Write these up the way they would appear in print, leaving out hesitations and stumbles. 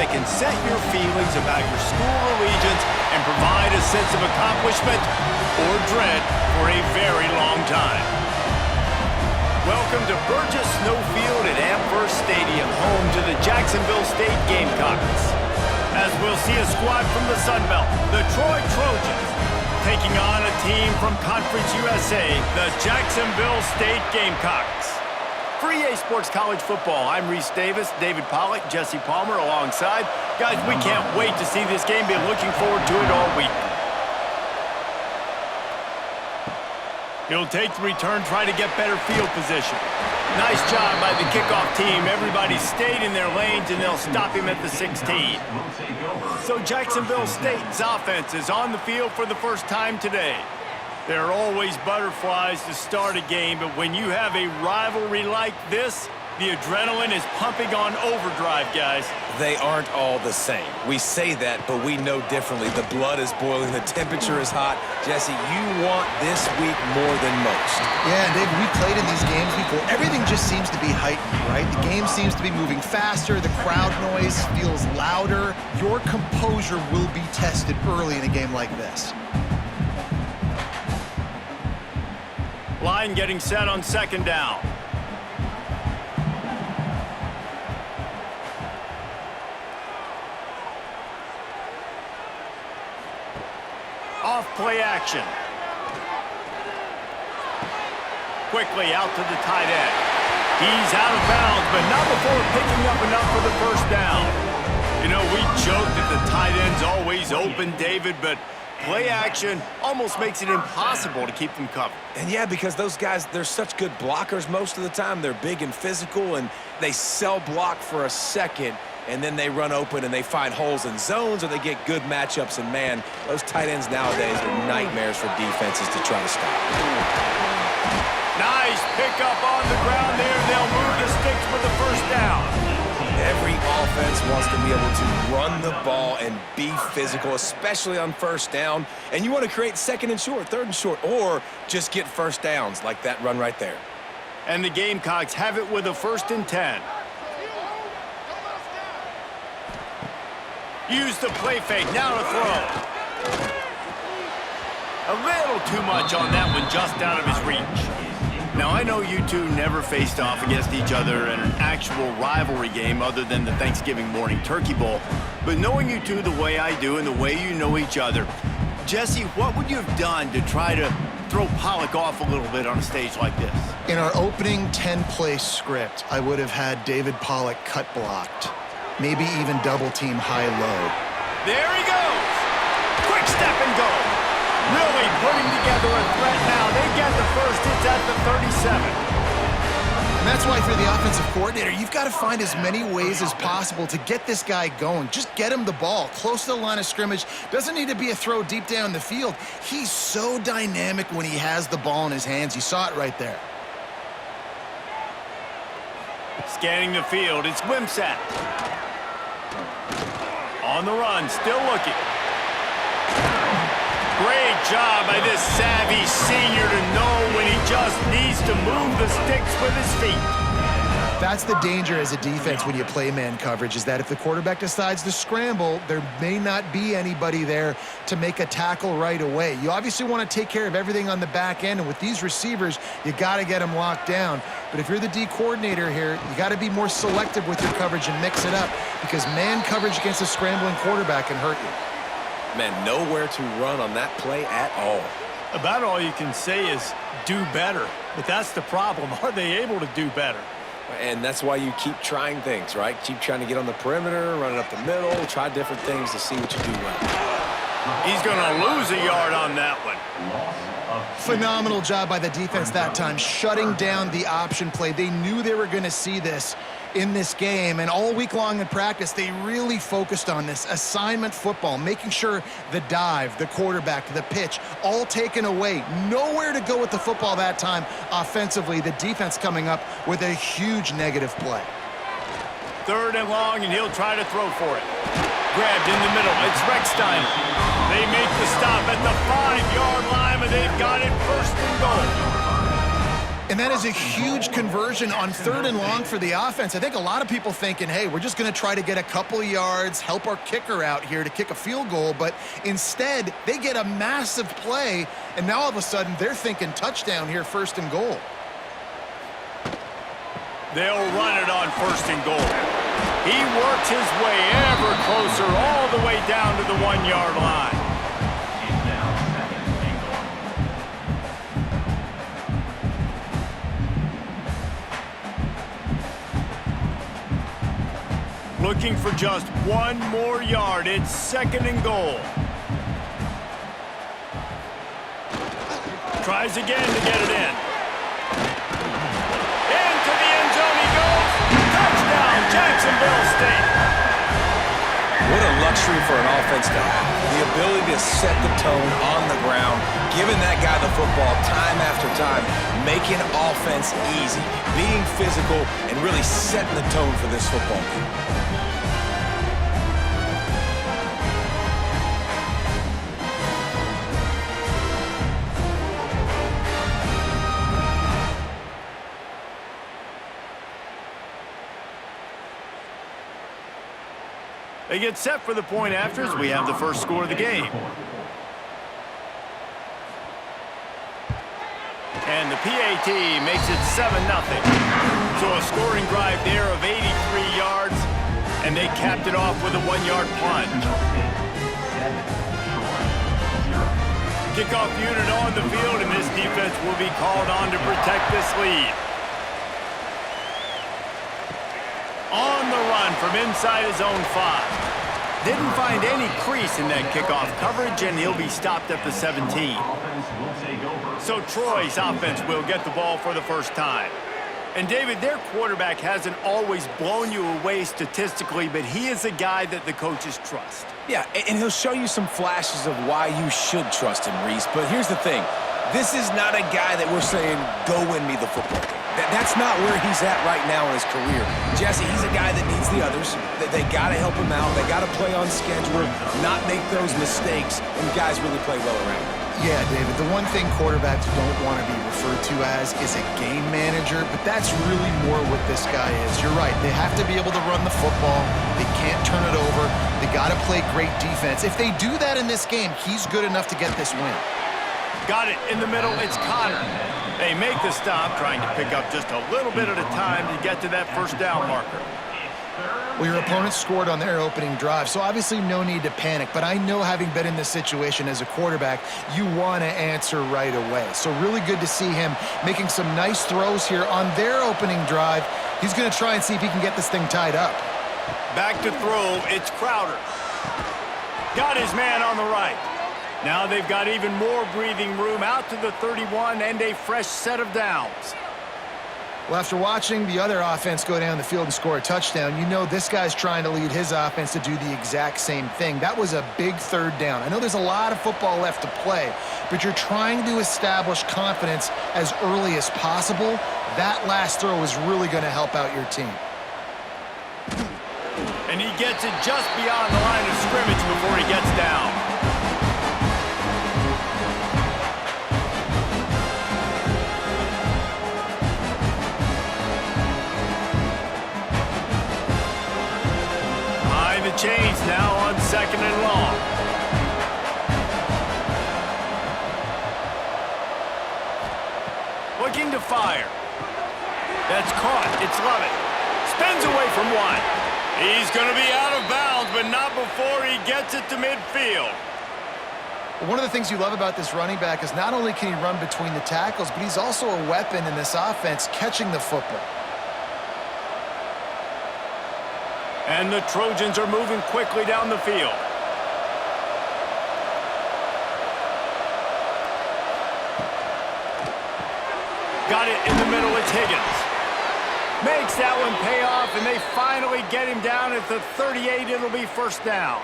that can set your feelings about your school allegiance and provide a sense of accomplishment or dread for a very long time. Welcome to Burgess Snowfield at Amherst Stadium, home to the Jacksonville State Gamecocks. As we'll see a squad from the Sun Belt, the Trojans, taking on a team from Conference USA, the Jacksonville State Gamecocks. For EA Sports College Football, I'm Reese Davis, David Pollack, Jesse Palmer alongside. Guys, we can't wait to see this game. Been looking forward to it all week. He'll take the return, try to get better field position. Nice job by the kickoff team. Everybody stayed in their lanes, and they'll stop him at the 16. So Jacksonville State's offense is on the field for the first time today. There are always butterflies to start a game, but when you have a rivalry like this, the adrenaline is pumping on overdrive, guys. They aren't all the same. We say that, but we know differently. The blood is boiling. The temperature is hot. Jesse, you want this week more than most. Yeah, David, we played in these games before. Everything just seems to be heightened, right? The game seems to be moving faster. The crowd noise feels louder. Your composure will be tested early in a game like this. Line getting set on second down. Off play action. Quickly out to the tight end. He's out of bounds, but not before picking up enough for the first down. You know, we joke that the tight end's always open, David, but play action almost makes it impossible to keep them covered. And yeah, because those guys, they're such good blockers most of the time. They're big and physical, and they cell block for a second, and then they run open and they find holes in zones, or they get good matchups. And man, those tight ends nowadays are nightmares for defenses to try to stop. Nice pickup on the ground there. They'll move the sticks for the first down. Every offense wants to be able to run the ball and be physical, especially on first down. And you want to create second and short, third and short, or just get first downs like that run right there. And the Gamecocks have it with a 1st and 10. Use the play fake, now to throw. A little too much on that one, just out of his reach. Now, I know you two never faced off against each other in an actual rivalry game other than the Thanksgiving morning turkey bowl, but knowing you two the way I do and the way you know each other, Jesse, what would you have done to try to throw Pollack off a little bit on a stage like this? In our opening 10-play script, I would have had David Pollack cut blocked. Maybe even double-team high-low. There he goes! Quick step and go! Really putting together a threat now. They get the first. It's at the 37. And that's why, if you're the offensive coordinator, you've got to find as many ways as possible to get this guy going. Just get him the ball close to the line of scrimmage. Doesn't need to be a throw deep down the field. He's so dynamic when he has the ball in his hands. You saw it right there. Scanning the field. It's Wimsatt. On the run. Still looking. Great job by this savvy senior to know when he just needs to move the sticks with his feet. That's the danger as a defense when you play man coverage, is that if the quarterback decides to scramble, there may not be anybody there to make a tackle right away. You obviously want to take care of everything on the back end, and with these receivers, you got to get them locked down. But if you're the D coordinator here, you got to be more selective with your coverage and mix it up, because man coverage against a scrambling quarterback can hurt you. Man, nowhere to run on that play at all. About all you can say is do better. But that's the problem. Are they able to do better? And that's why you keep trying things, right? Keep trying to get on the perimeter, run it up the middle, try different things to see what you do well. He's going to lose a yard on that one. Phenomenal job by the defense that time, shutting down the option play. They knew they were going to see this in this game, and all week long in practice, they really focused on this assignment football, making sure the dive, the quarterback, the pitch, all taken away. Nowhere to go with the football that time offensively. The defense coming up with a huge negative play. 3rd and long, and he'll try to throw for it. Grabbed in the middle. It's Reckstein. They make the stop at the 5-yard line, and they've got it 1st and goal. And that is a huge conversion on 3rd and long for the offense. I think a lot of people thinking, hey, we're just going to try to get a couple of yards, help our kicker out here to kick a field goal. But instead, they get a massive play, and now all of a sudden they're thinking touchdown here, 1st and goal. They'll run it on 1st and goal. He works his way ever closer all the way down to the 1-yard line. Looking for just 1 more yard. It's 2nd and goal. Tries again to get it in. Into the end zone he goes. Touchdown, Jacksonville State. What a luxury for an offense to have. The ability to set the tone on the ground, giving that guy the football time after time, making offense easy, being physical, and really setting the tone for this football game. They get set for the point after as we have the first score of the game. And the PAT makes it 7-0. So a scoring drive there of 83 yards, and they capped it off with a 1-yard plunge. Kickoff unit on the field, and this defense will be called on to protect this lead. On the run from inside his own 5. Didn't find any crease in that kickoff coverage, and he'll be stopped at the 17. So Troy's offense will get the ball for the first time. And David, their quarterback hasn't always blown you away statistically, but he is a guy that the coaches trust. Yeah, and he'll show you some flashes of why you should trust him, Reese. But here's the thing. This is not a guy that we're saying, go win me the football game. That's not where he's at right now in his career. Jesse, he's a guy that needs the others. They got to help him out. They got to play on schedule, not make those mistakes, and guys really play well around him. Yeah, David, the one thing quarterbacks don't want to be referred to as is a game manager, but that's really more what this guy is. You're right. They have to be able to run the football. They can't turn it over. They got to play great defense. If they do that in this game, he's good enough to get this win. Got it in the middle. It's Connor. They make the stop, trying to pick up just a little bit at a time to get to that first down marker. Well, your opponent scored on their opening drive, so obviously no need to panic. But I know, having been in this situation as a quarterback, you want to answer right away. So really good to see him making some nice throws here on their opening drive. He's going to try and see if he can get this thing tied up. Back to throw. It's Crowder. Got his man on the right. Now they've got even more breathing room out to the 31 and a fresh set of downs. Well, after watching the other offense go down the field and score a touchdown, you know this guy's trying to lead his offense to do the exact same thing. That was a big 3rd down. I know there's a lot of football left to play, but you're trying to establish confidence as early as possible. That last throw is really going to help out your team. And he gets it just beyond the line of scrimmage before he gets down. The chains now on 2nd and long. Looking to fire. That's caught. It's Lovett. Spins away from 1. He's going to be out of bounds, but not before he gets it to midfield. One of the things you love about this running back is not only can he run between the tackles, but he's also a weapon in this offense catching the football. And the Trojans are moving quickly down the field. Got it in the middle. It's Higgins. Makes that one pay off, and they finally get him down at the 38. It'll be 1st down.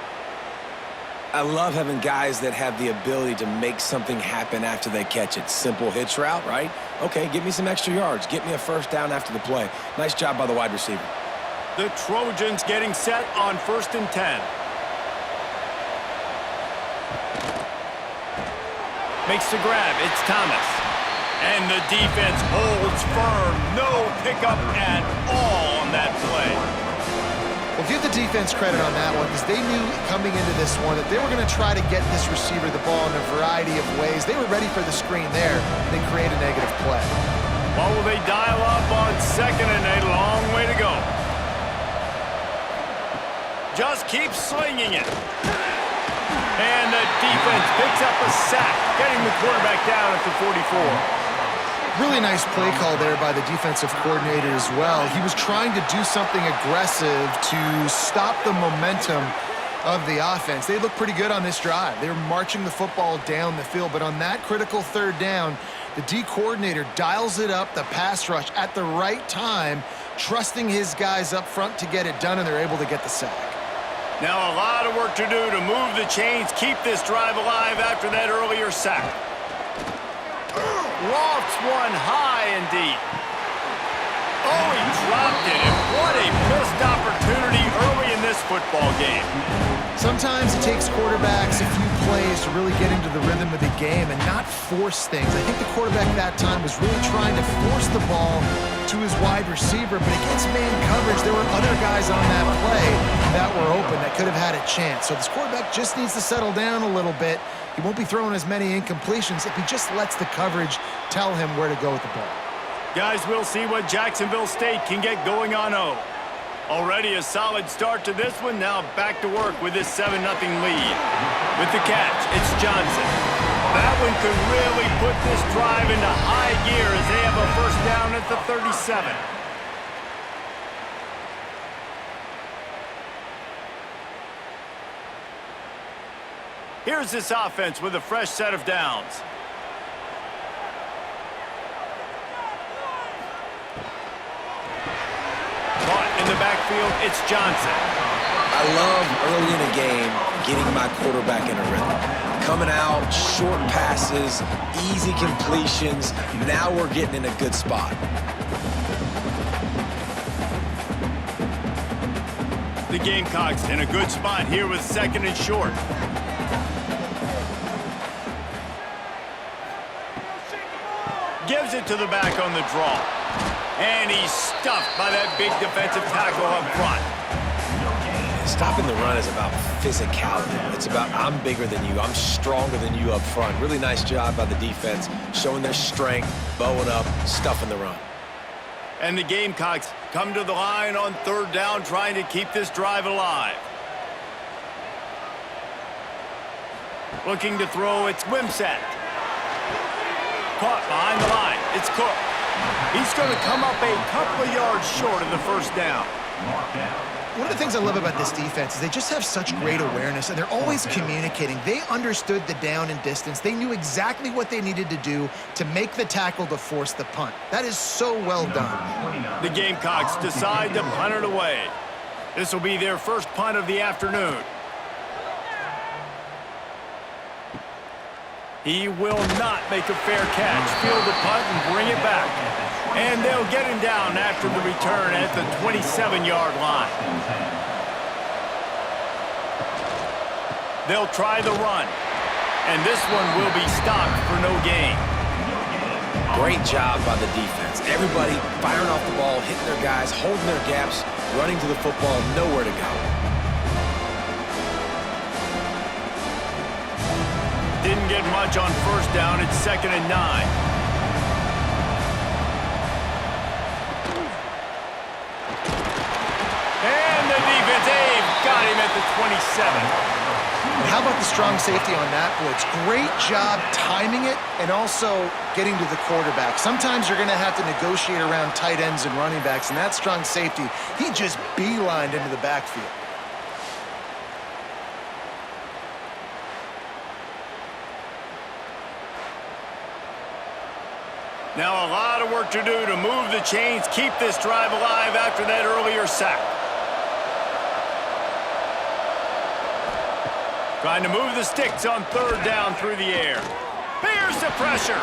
I love having guys that have the ability to make something happen after they catch it. Simple hitch route, right? Okay, give me some extra yards. Get me a 1st down after the play. Nice job by the wide receiver. The Trojans getting set on 1st and 10. Makes the grab. It's Thomas. And the defense holds firm. No pickup at all on that play. Well, give the defense credit on that one because they knew coming into this one that they were going to try to get this receiver the ball in a variety of ways. They were ready for the screen there. They create a negative play. Well, will they dial up on second and a long way to go? Just keep slinging it. And the defense picks up a sack, getting the quarterback down at the 44. Really nice play call there by the defensive coordinator as well. He was trying to do something aggressive to stop the momentum of the offense. They looked pretty good on this drive. They were marching the football down the field, but on that critical third down, the D coordinator dials it up, the pass rush at the right time, trusting his guys up front to get it done, and they're able to get the sack. Now a lot of work to do to move the chains, keep this drive alive after that earlier sack. Lofts one high and deep. Oh, he dropped it, and what a missed opportunity early in this football game. Sometimes it takes quarterbacks a few plays to really get into the rhythm of the game and not force things. I think the quarterback that time was really trying to force the ball to his wide receiver, but against man coverage, there were other guys on that play that were open that could have had a chance. So this quarterback just needs to settle down a little bit. He won't be throwing as many incompletions if he just lets the coverage tell him where to go with the ball. Guys, we'll see what Jacksonville State can get going on O. Already a solid start to this one. Now back to work with this 7-0 lead. With the catch, it's Johnson. That one could really put this drive into high gear as they have a first down at the 37. Here's this offense with a fresh set of downs. Caught in the backfield, it's Johnson. I love early in a game getting my quarterback in a rhythm. Coming out, short passes, easy completions. Now we're getting in a good spot. The Gamecocks in a good spot here with second and short. Gives it to the back on the draw. And he's stuffed by that big defensive tackle up front. Stopping the run is about physicality. It's about I'm bigger than you. I'm stronger than you up front. Really nice job by the defense, showing their strength, bowing up, stuffing the run. And the Gamecocks come to the line on third down, trying to keep this drive alive. Looking to throw, it's Wimsatt. Caught behind the line, it's Cook. He's going to come up a couple of yards short of the first down. One of the things I love about this defense is they just have such great awareness, and they're always communicating. They understood the down and distance. They knew exactly what they needed to do to make the tackle to force the punt. That is so well done. The Gamecocks decide to punt it away. This will be their first punt of the afternoon. He will not make a fair catch. Field the punt and bring it back. And they'll get him down after the return at the 27-yard line. They'll try the run. And this one will be stopped for no gain. Great job by the defense. Everybody firing off the ball, hitting their guys, holding their gaps, running to the football, nowhere to go. Didn't get much on first down. It's 2nd and 9. And the defense, got him at the 27. How about the strong safety on that blitz? Great job timing it and also getting to the quarterback. Sometimes you're going to have to negotiate around tight ends and running backs, and that strong safety, he just beelined into the backfield. Now a lot of work to do to move the chains, keep this drive alive after that earlier sack. Trying to move the sticks on third down through the air. Bears the pressure.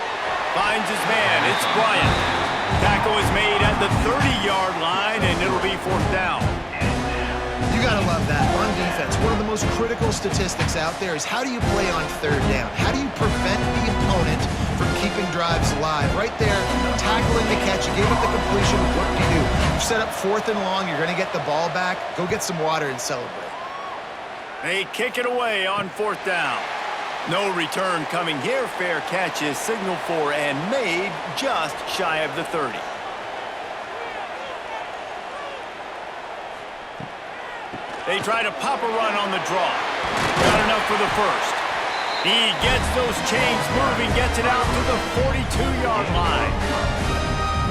Finds his man. It's Bryant. Tackle is made at the 30-yard line, and it'll be 4th down. You gotta love that. On defense, one of the most critical statistics out there is how do you play on third down? How do you prevent the opponent from keeping keeping drives alive. Right there, tackling the catch. You gave up the completion. What do? You set up 4th and long. You're going to get the ball back. Go get some water and celebrate. They kick it away on 4th down. No return coming here. Fair catch is signaled for and made just shy of the 30. They try to pop a run on the draw. Not enough for the first. He gets those chains moving, gets it out to the 42-yard line.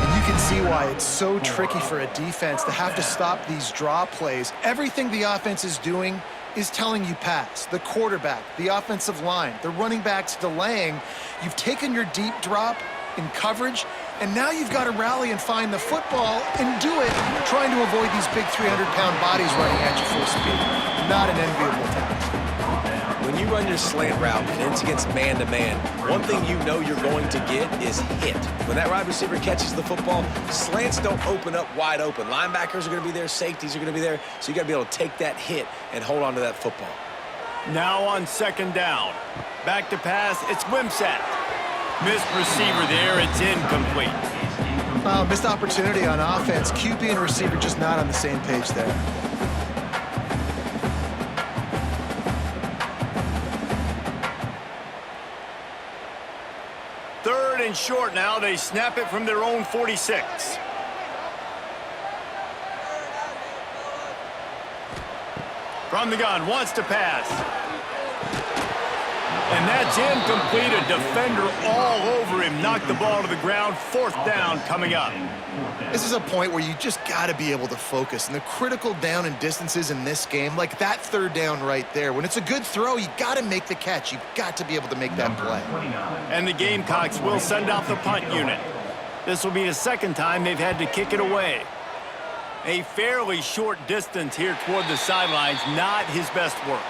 And you can see why it's so tricky for a defense to have to stop these draw plays. Everything the offense is doing is telling you pass. The quarterback, the offensive line, the running backs delaying. You've taken your deep drop in coverage, and now you've got to rally and find the football and do it trying to avoid these big 300-pound bodies running at you full speed. Not an enviable task. When you run your slant route and it's against man-to-man, one thing you know you're going to get is hit. When that wide receiver catches the football, slants don't open up wide open. Linebackers are going to be there, safeties are going to be there, so you got to be able to take that hit and hold on to that football. Now on 2nd down. Back to pass, it's Wimsatt. Missed receiver there, it's incomplete. Missed opportunity on offense. QB and receiver just not on the same page there. Third and short now. They snap it from their own 46. From the gun, wants to pass. And that's incomplete. A defender all over him. Knocked the ball to the ground. 4th down coming up. This is a point where you just got to be able to focus. And the critical down and distances in this game, like that 3rd down right there, when it's a good throw, you got to make the catch. You've got to be able to make that play. And the Gamecocks will send out the punt unit. This will be the 2nd time they've had to kick it away. A fairly short distance here toward the sidelines, not his best work.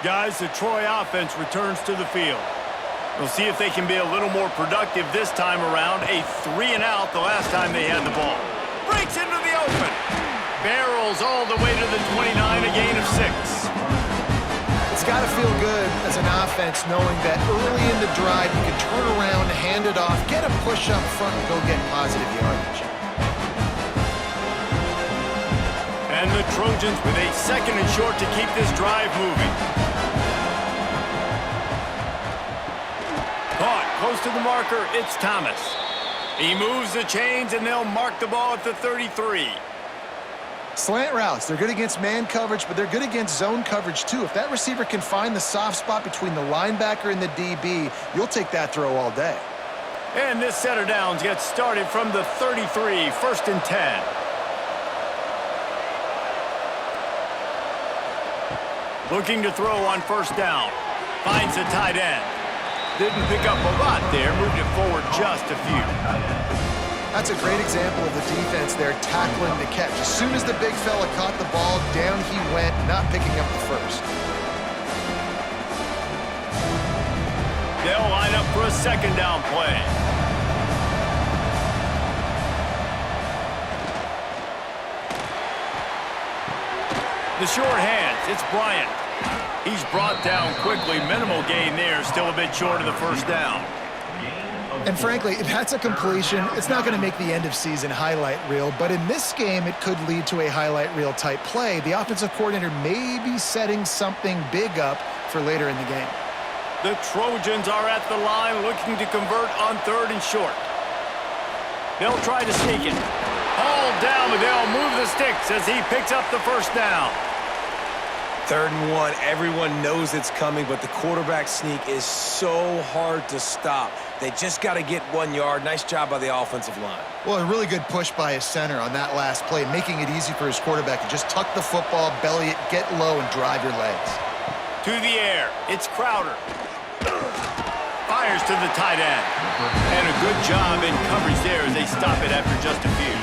Guys, the Troy offense returns to the field. We'll see if they can be a little more productive this time around. A 3-and-out the last time they had the ball. Breaks into the open. Barrels all the way to the 29, a gain of 6. It's got to feel good as an offense knowing that early in the drive you can turn around, hand it off, get a push up front, and go get positive yardage. And the Trojans with a 2nd and short to keep this drive moving. Caught close to the marker, it's Thomas. He moves the chains, and they'll mark the ball at the 33. Slant routes, they're good against man coverage, but they're good against zone coverage too. If that receiver can find the soft spot between the linebacker and the DB, you'll take that throw all day. And this set of downs gets started from the 33, 1st and 10. Looking to throw on 1st down. Finds the tight end. Didn't pick up a lot there. Moved it forward just a few. That's a great example of the defense there tackling the catch. As soon as the big fella caught the ball, down he went, not picking up the first. They'll line up for a 2nd down play. The short hands, it's Bryant. He's brought down quickly. Minimal gain there, still a bit short of the 1st down. And frankly, if that's a completion, it's not going to make the end-of-season highlight reel, but in this game, it could lead to a highlight reel type play. The offensive coordinator may be setting something big up for later in the game. The Trojans are at the line looking to convert on 3rd and short. They'll try to sneak it. All down, but they'll move the sticks as he picks up the 1st down. 3rd and 1, everyone knows it's coming, but the quarterback sneak is so hard to stop. They just got to get 1 yard. Nice job by the offensive line. Well, a really good push by his center on that last play, making it easy for his quarterback to just tuck the football, belly it, get low, and drive your legs. To the air, it's Crowder. Fires to the tight end. And a good job in coverage there as they stop it after just a few.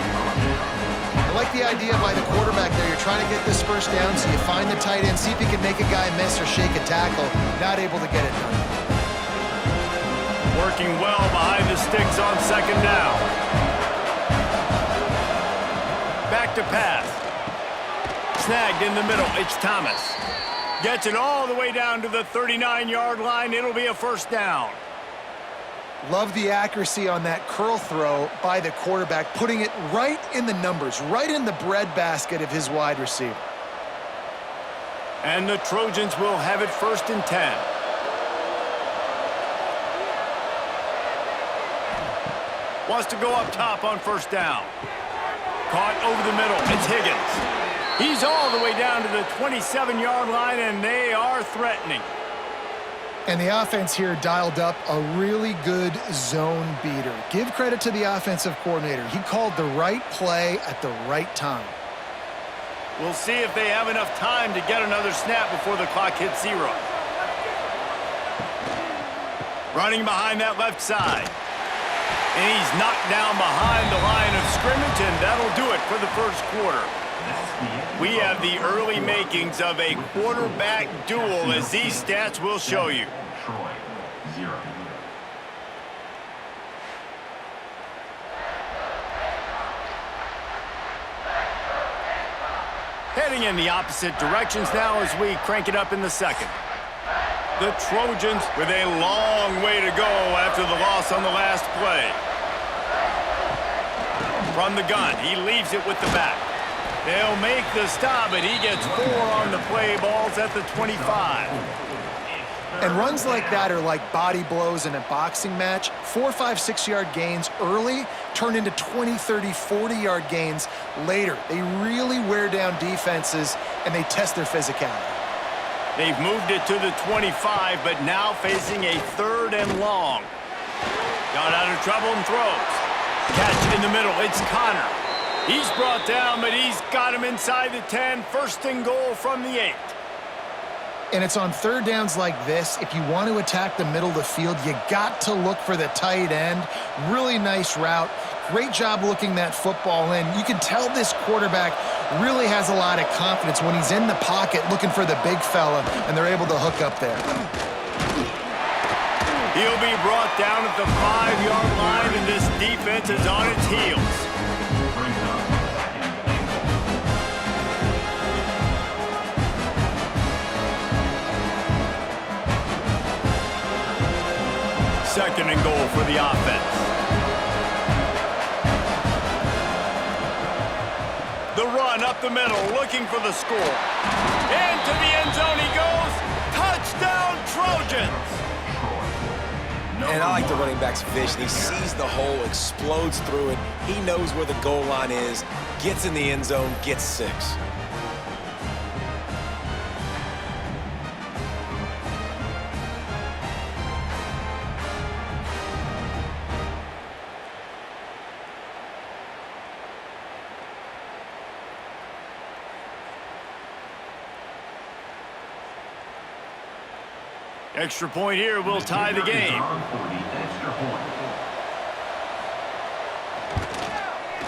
I like the idea by the quarterback there. You're trying to get this 1st down, so you find the tight end, see if you can make a guy miss or shake a tackle. Not able to get it done. Working well behind the sticks on 2nd down. Back to pass. Snagged in the middle, it's Thomas. Gets it all the way down to the 39-yard line. It'll be a 1st down. Love the accuracy on that curl throw by the quarterback, putting it right in the numbers, right in the breadbasket of his wide receiver. And the Trojans will have it 1st and 10. Wants to go up top on 1st down. Caught over the middle. It's Higgins. He's all the way down to the 27-yard line, and they are threatening. And the offense here dialed up a really good zone beater. Give credit to the offensive coordinator. He called the right play at the right time. We'll see if they have enough time to get another snap before the clock hits 0. Running behind that left side. And he's knocked down behind the line of scrimmage, and that'll do it for the 1st quarter. We have the early makings of a quarterback duel, as these stats will show you. Troy, 0. Heading in the opposite directions now as we crank it up in the 2nd. The Trojans with a long way to go after the loss on the last play. From the gun, he leaves it with the back. They'll make the stop, but he gets 4 on the play. Balls at the 25. And runs like that are like body blows in a boxing match. 4, 5, 6-yard gains early turn into 20, 30, 40-yard gains later. They really wear down defenses, and they test their physicality. They've moved it to the 25, but now facing a 3rd and long. Got out of trouble and throws. Catch in the middle. It's Connor. He's brought down, but he's got him inside the 10. 1st and goal from the 8. And it's on 3rd downs like this. If you want to attack the middle of the field, you got to look for the tight end. Really nice route. Great job looking that football in. You can tell this quarterback really has a lot of confidence when he's in the pocket looking for the big fella, and they're able to hook up there. He'll be brought down at the 5-yard line, and this defense is on its heels. Second and goal for the offense. The run up the middle, looking for the score. Into the end zone he goes. Touchdown, Trojans! And I like the running back's vision. He sees the hole, explodes through it. He knows where the goal line is, gets in the end zone, gets 6. Extra point here will tie the game.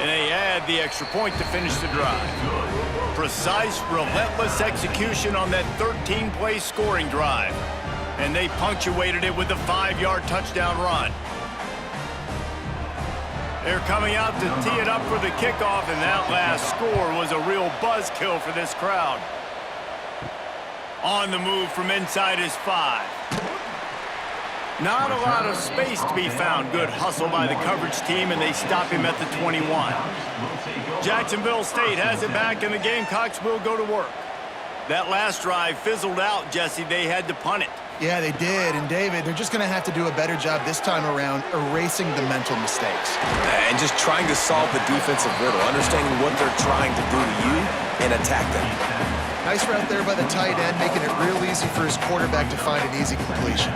And they add the extra point to finish the drive. Precise, relentless execution on that 13-play scoring drive. And they punctuated it with a 5-yard touchdown run. They're coming out to tee it up for the kickoff, and that last score was a real buzzkill for this crowd. On the move from inside his 5. Not a lot of space to be found. Good hustle by the coverage team, and they stop him at the 21. Jacksonville State has it back, and the Gamecocks will go to work. That last drive fizzled out, Jesse. They had to punt it. Yeah, they did. And, David, they're just going to have to do a better job this time around erasing the mental mistakes. And just trying to solve the defensive riddle, understanding what they're trying to do to you and attack them. Nice route there by the tight end, making it real easy for his quarterback to find an easy completion.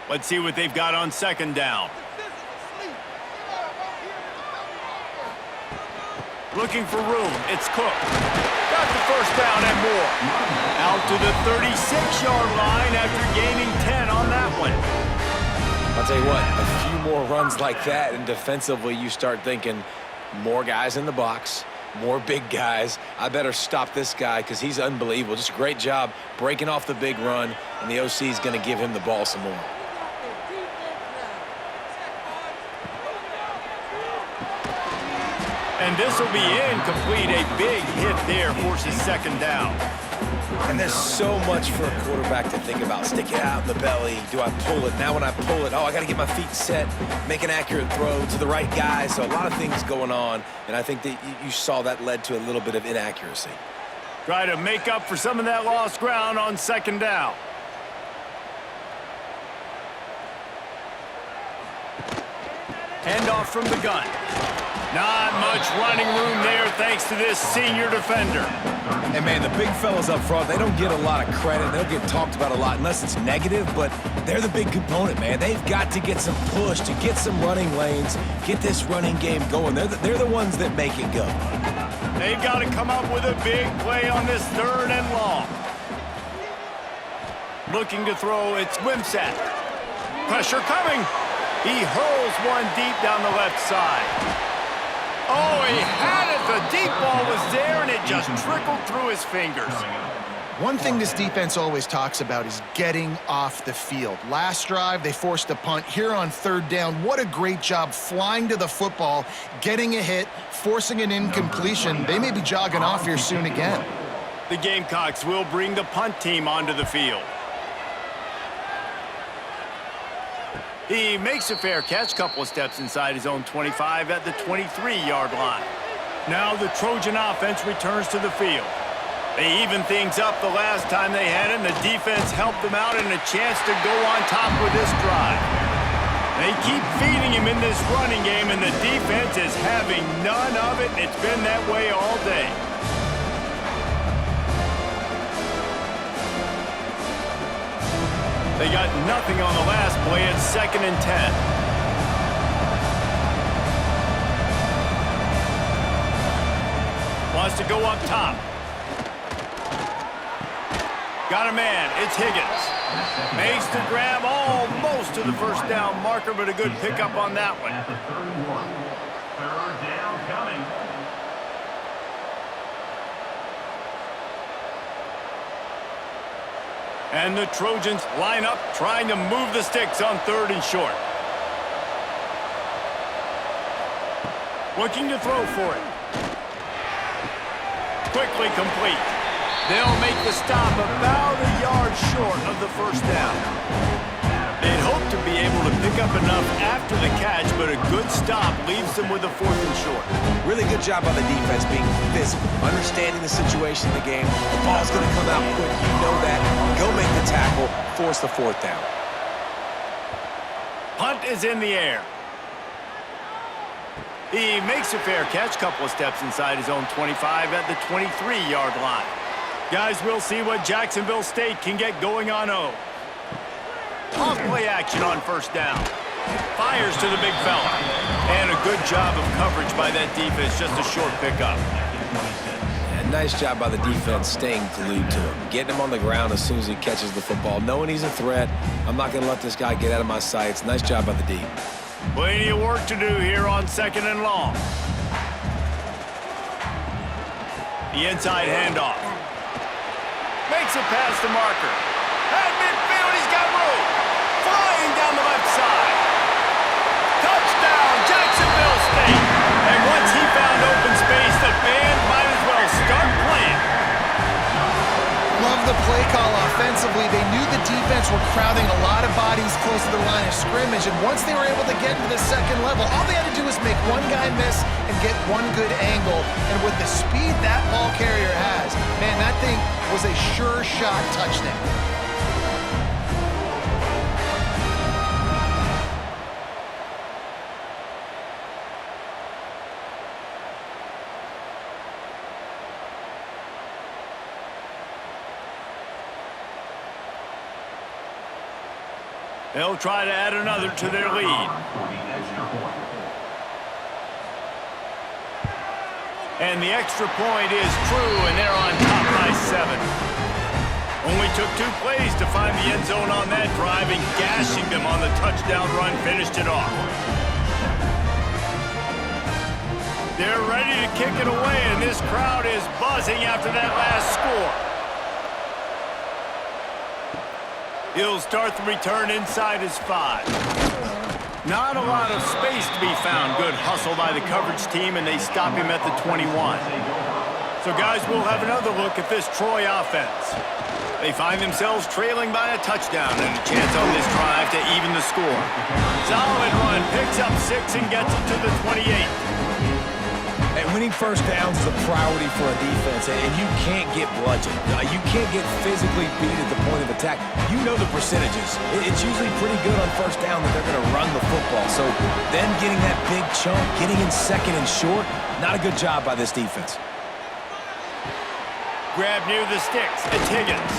Let's see what they've got on 2nd down. Looking for room. It's Cook. Got the 1st down and more. Out to the 36-yard line after gaining 10 on that one. I'll tell you what, a few more runs like that, and defensively you start thinking, more guys in the box, more big guys. I better stop this guy because he's unbelievable. Just a great job breaking off the big run, and the OC is going to give him the ball some more. And this will be incomplete. A big hit there forces second down. And there's so much for a quarterback to think about. Stick it out in the belly. Do I pull it? Now when I pull it, I got to get my feet set, make an accurate throw to the right guy. So a lot of things going on, and I think that you saw that led to a little bit of inaccuracy. Try to make up for some of that lost ground on second down. Handoff from the gun. Not much running room there thanks to this senior defender. And, man, the big fellas up front, they don't get a lot of credit. They don't get talked about a lot unless it's negative, but they're the big component, man. They've got to get some push, to get some running lanes, get this running game going. They're the ones that make it go. They've got to come up with a big play on this 3rd and long. Looking to throw, it's Wimsatt. Pressure coming. He hurls one deep down the left side. Oh, he had it. The deep ball was there, and it just trickled through his fingers. One thing this defense always talks about is getting off the field. Last drive, they forced a punt. Here on 3rd down, what a great job flying to the football, getting a hit, forcing an incompletion. They may be jogging off here soon again. The Gamecocks will bring the punt team onto the field. He makes a fair catch, couple of steps inside his own 25 at the 23-yard line. Now the Trojan offense returns to the field. They even things up the last time they had it, and the defense helped them out and a chance to go on top with this drive. They keep feeding him in this running game, and the defense is having none of it, and it's been that way all day. They got nothing on the last play. It's 2nd and 10. Wants to go up top. Got a man. It's Higgins. Makes the grab almost to the 1st down marker, but a good pickup on that one. At the 31. 3rd down coming. And the Trojans line up, trying to move the sticks on 3rd and short. Looking to throw for it. Quickly complete. They'll make the stop about a yard short of the 1st down. They'd hope to be able to pick up enough after the catch, but a good stop leaves them with a 4th and short. Really good job by the defense being physical, understanding the situation in the game. The ball's going to come out quick. You know that. Go make the tackle, force the 4th down. Punt is in the air. He makes a fair catch, couple of steps inside his own 25 at the 23-yard line. Guys, we'll see what Jacksonville State can get going on O. Off play action on 1st down. Fires to the big fella. And a good job of coverage by that defense, just a short pickup. And nice job by the defense staying glued to him. Getting him on the ground as soon as he catches the football. Knowing he's a threat, I'm not going to let this guy get out of my sights. Nice job by the D. Plenty of work to do here on 2nd and long. The inside handoff. Makes it past the marker. At midfield, he's got room. Flying down the left side. Touchdown, Jacksonville State. And once he found open space, the band might as well start playing. Love the play call offensively. They knew the defense were crowding a lot of bodies close to the line of scrimmage, and once they were able to get into the 2nd level, all they had to do was make one guy miss and get one good angle. And with the speed that ball carrier has, man, that thing was a sure shot touchdown. They'll try to add another to their lead. And the extra point is true, and they're on top by 7. Only took 2 plays to find the end zone on that drive, and gashing them on the touchdown run finished it off. They're ready to kick it away, and this crowd is buzzing after that last score. He'll start the return inside his 5. Not a lot of space to be found. Good hustle by the coverage team, and they stop him at the 21. So, guys, we'll have another look at this Troy offense. They find themselves trailing by a touchdown and a chance on this drive to even the score. Solid run, picks up 6 and gets it to the 28. And winning first downs is a priority for a defense, and you can't get bludgeoned. You can't get physically beat at the point of attack. You know the percentages. It's usually pretty good on first down that they're going to run the football. So then getting that big chunk, getting in second and short, not a good job by this defense. Grab near the sticks. It's Higgins.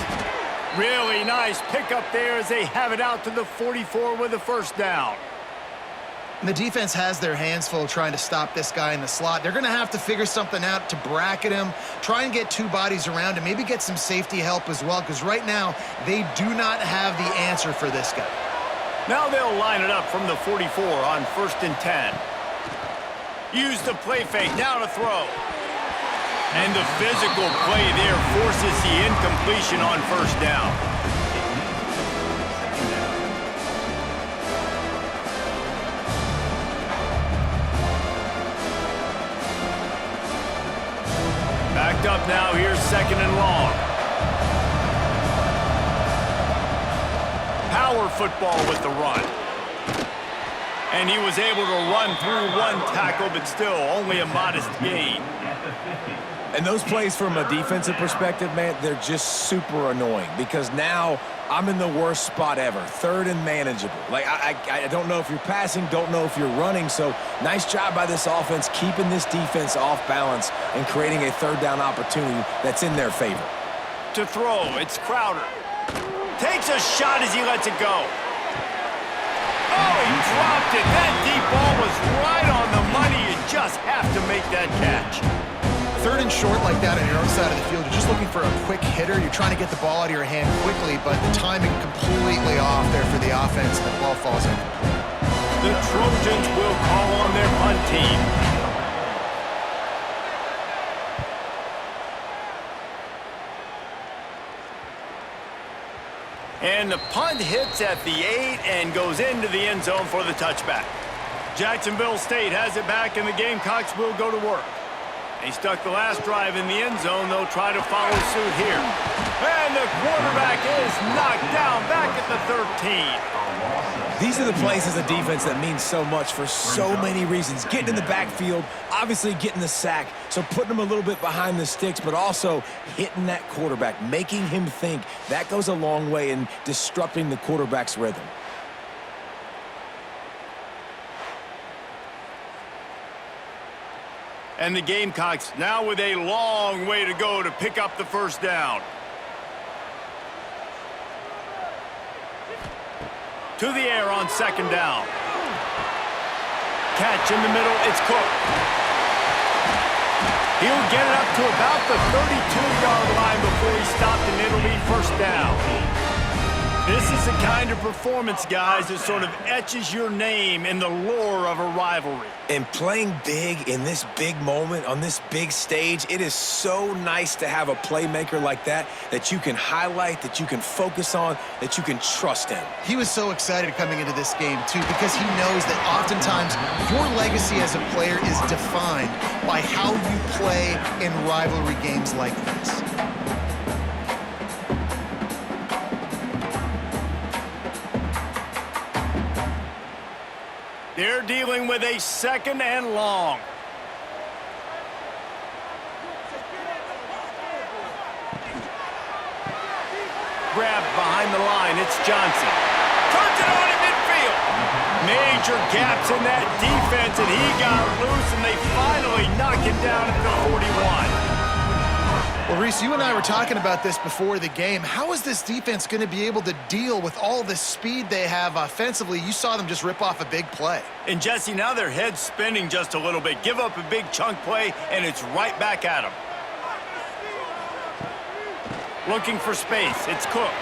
Really nice pickup there as they have it out to the 44 with a first down. And the defense has their hands full trying to stop this guy in the slot. They're going to have to figure something out to bracket him, try and get 2 bodies around him, maybe get some safety help as well, because right now they do not have the answer for this guy. Now they'll line it up from the 44 on 1st and 10. Use the play fake, now to throw. And the physical play there forces the incompletion on first down. Backed up now, here's 2nd and long. Power football with the run. And he was able to run through 1 tackle, but still only a modest gain. And those plays from a defensive perspective, man, they're just super annoying because now I'm in the worst spot ever, 3rd and manageable. Like, I don't know if you're passing, don't know if you're running, so nice job by this offense keeping this defense off balance and creating a 3rd down opportunity that's in their favor. To throw, it's Crowder. Takes a shot as he lets it go. Oh, he dropped it. That deep ball was right on the money. You just have to make that catch. 3rd and short like that on your own side of the field, you're just looking for a quick hitter. You're trying to get the ball out of your hand quickly, but the timing completely off there for the offense, and the ball falls incomplete. The Trojans will call on their punt team. And the punt hits at the 8 and goes into the end zone for the touchback. Jacksonville State has it back, and the Gamecocks will go to work. They stuck the last drive in the end zone. They'll try to follow suit here. And the quarterback is knocked down back at the 13. These are the plays as a defense that mean so much for so many reasons. Getting in the backfield, obviously getting the sack, so putting them a little bit behind the sticks, but also hitting that quarterback, making him think. That goes a long way in disrupting the quarterback's rhythm. And the Gamecocks now with a long way to go to pick up the first down. To the air on 2nd down. Catch in the middle, it's Cook. He'll get it up to about the 32-yard line before he's stopped, and it'll be first down. This is the kind of performance, guys, that sort of etches your name in the lore of a rivalry. And playing big in this big moment, on this big stage, it is so nice to have a playmaker like that that you can highlight, that you can focus on, that you can trust in. He was so excited coming into this game, too, because he knows that oftentimes your legacy as a player is defined by how you play in rivalry games like this. They're dealing with a 2nd and long. Grabbed behind the line, it's Johnson. Turns it on in midfield. Major gaps in that defense, and he got loose, and they finally knock him down at the 41. Well, Reese, you and I were talking about this before the game. How is this defense going to be able to deal with all the speed they have offensively? You saw them just rip off a big play. And, Jesse, now their head's spinning just a little bit. Give up a big chunk play, and it's right back at them. Looking for space. It's Cook.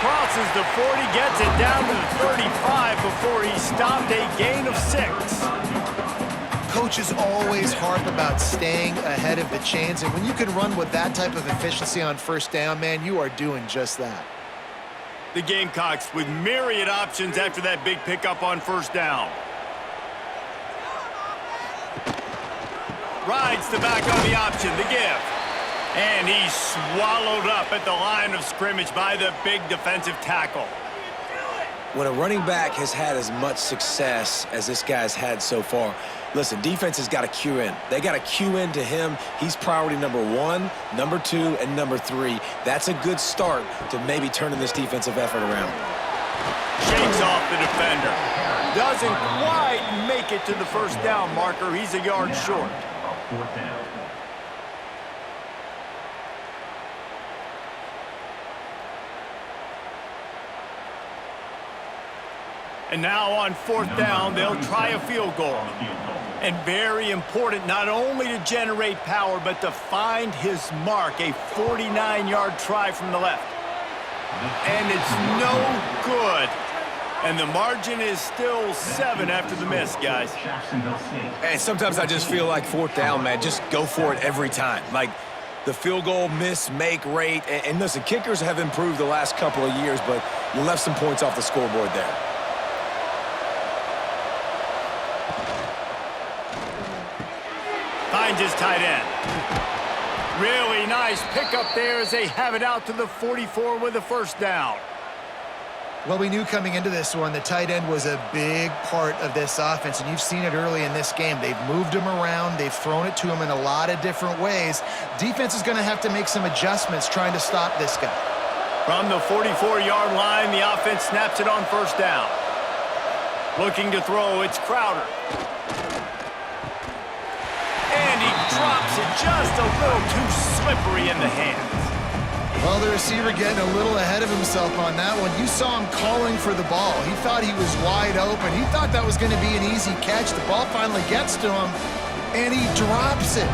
Crosses the 40, gets it down to the 35 before he stopped, a gain of 6. Coaches always harp about staying ahead of the chains, and when you can run with that type of efficiency on first down, man, you are doing just that. The Gamecocks with myriad options after that big pickup on first down. Rides the back on the option, the give. And he's swallowed up at the line of scrimmage by the big defensive tackle. When a running back has had as much success as this guy's had so far, listen, defense has got to cue in. They got to cue in to him. He's priority number 1, number 2, and number 3. That's a good start to maybe turning this defensive effort around. Shakes off the defender. Doesn't quite make it to the first down marker. He's a yard short. Fourth down. And now on fourth down, they'll try a field goal. And very important, not only to generate power, but to find his mark. A 49-yard try from the left. And it's no good. And the margin is still 7 after the miss, guys. Jacksonville State. And sometimes I just feel like fourth down, man, just go for it every time. Like the field goal miss-make rate. And listen, kickers have improved the last couple of years, but you left some points off the scoreboard there. Finds his tight end. Really nice pickup there as they have it out to the 44 with a first down. Well, we knew coming into this one the tight end was a big part of this offense, and you've seen it early in this game. They've moved him around. They've thrown it to him in a lot of different ways. Defense is going to have to make some adjustments trying to stop this guy. From the 44-yard line, the offense snaps it on first down. Looking to throw, it's Crowder. And he drops it just a little too slippery in the hands. Well, the receiver getting a little ahead of himself on that one. You saw him calling for the ball. He thought he was wide open. He thought that was going to be an easy catch. The ball finally gets to him, and he drops it.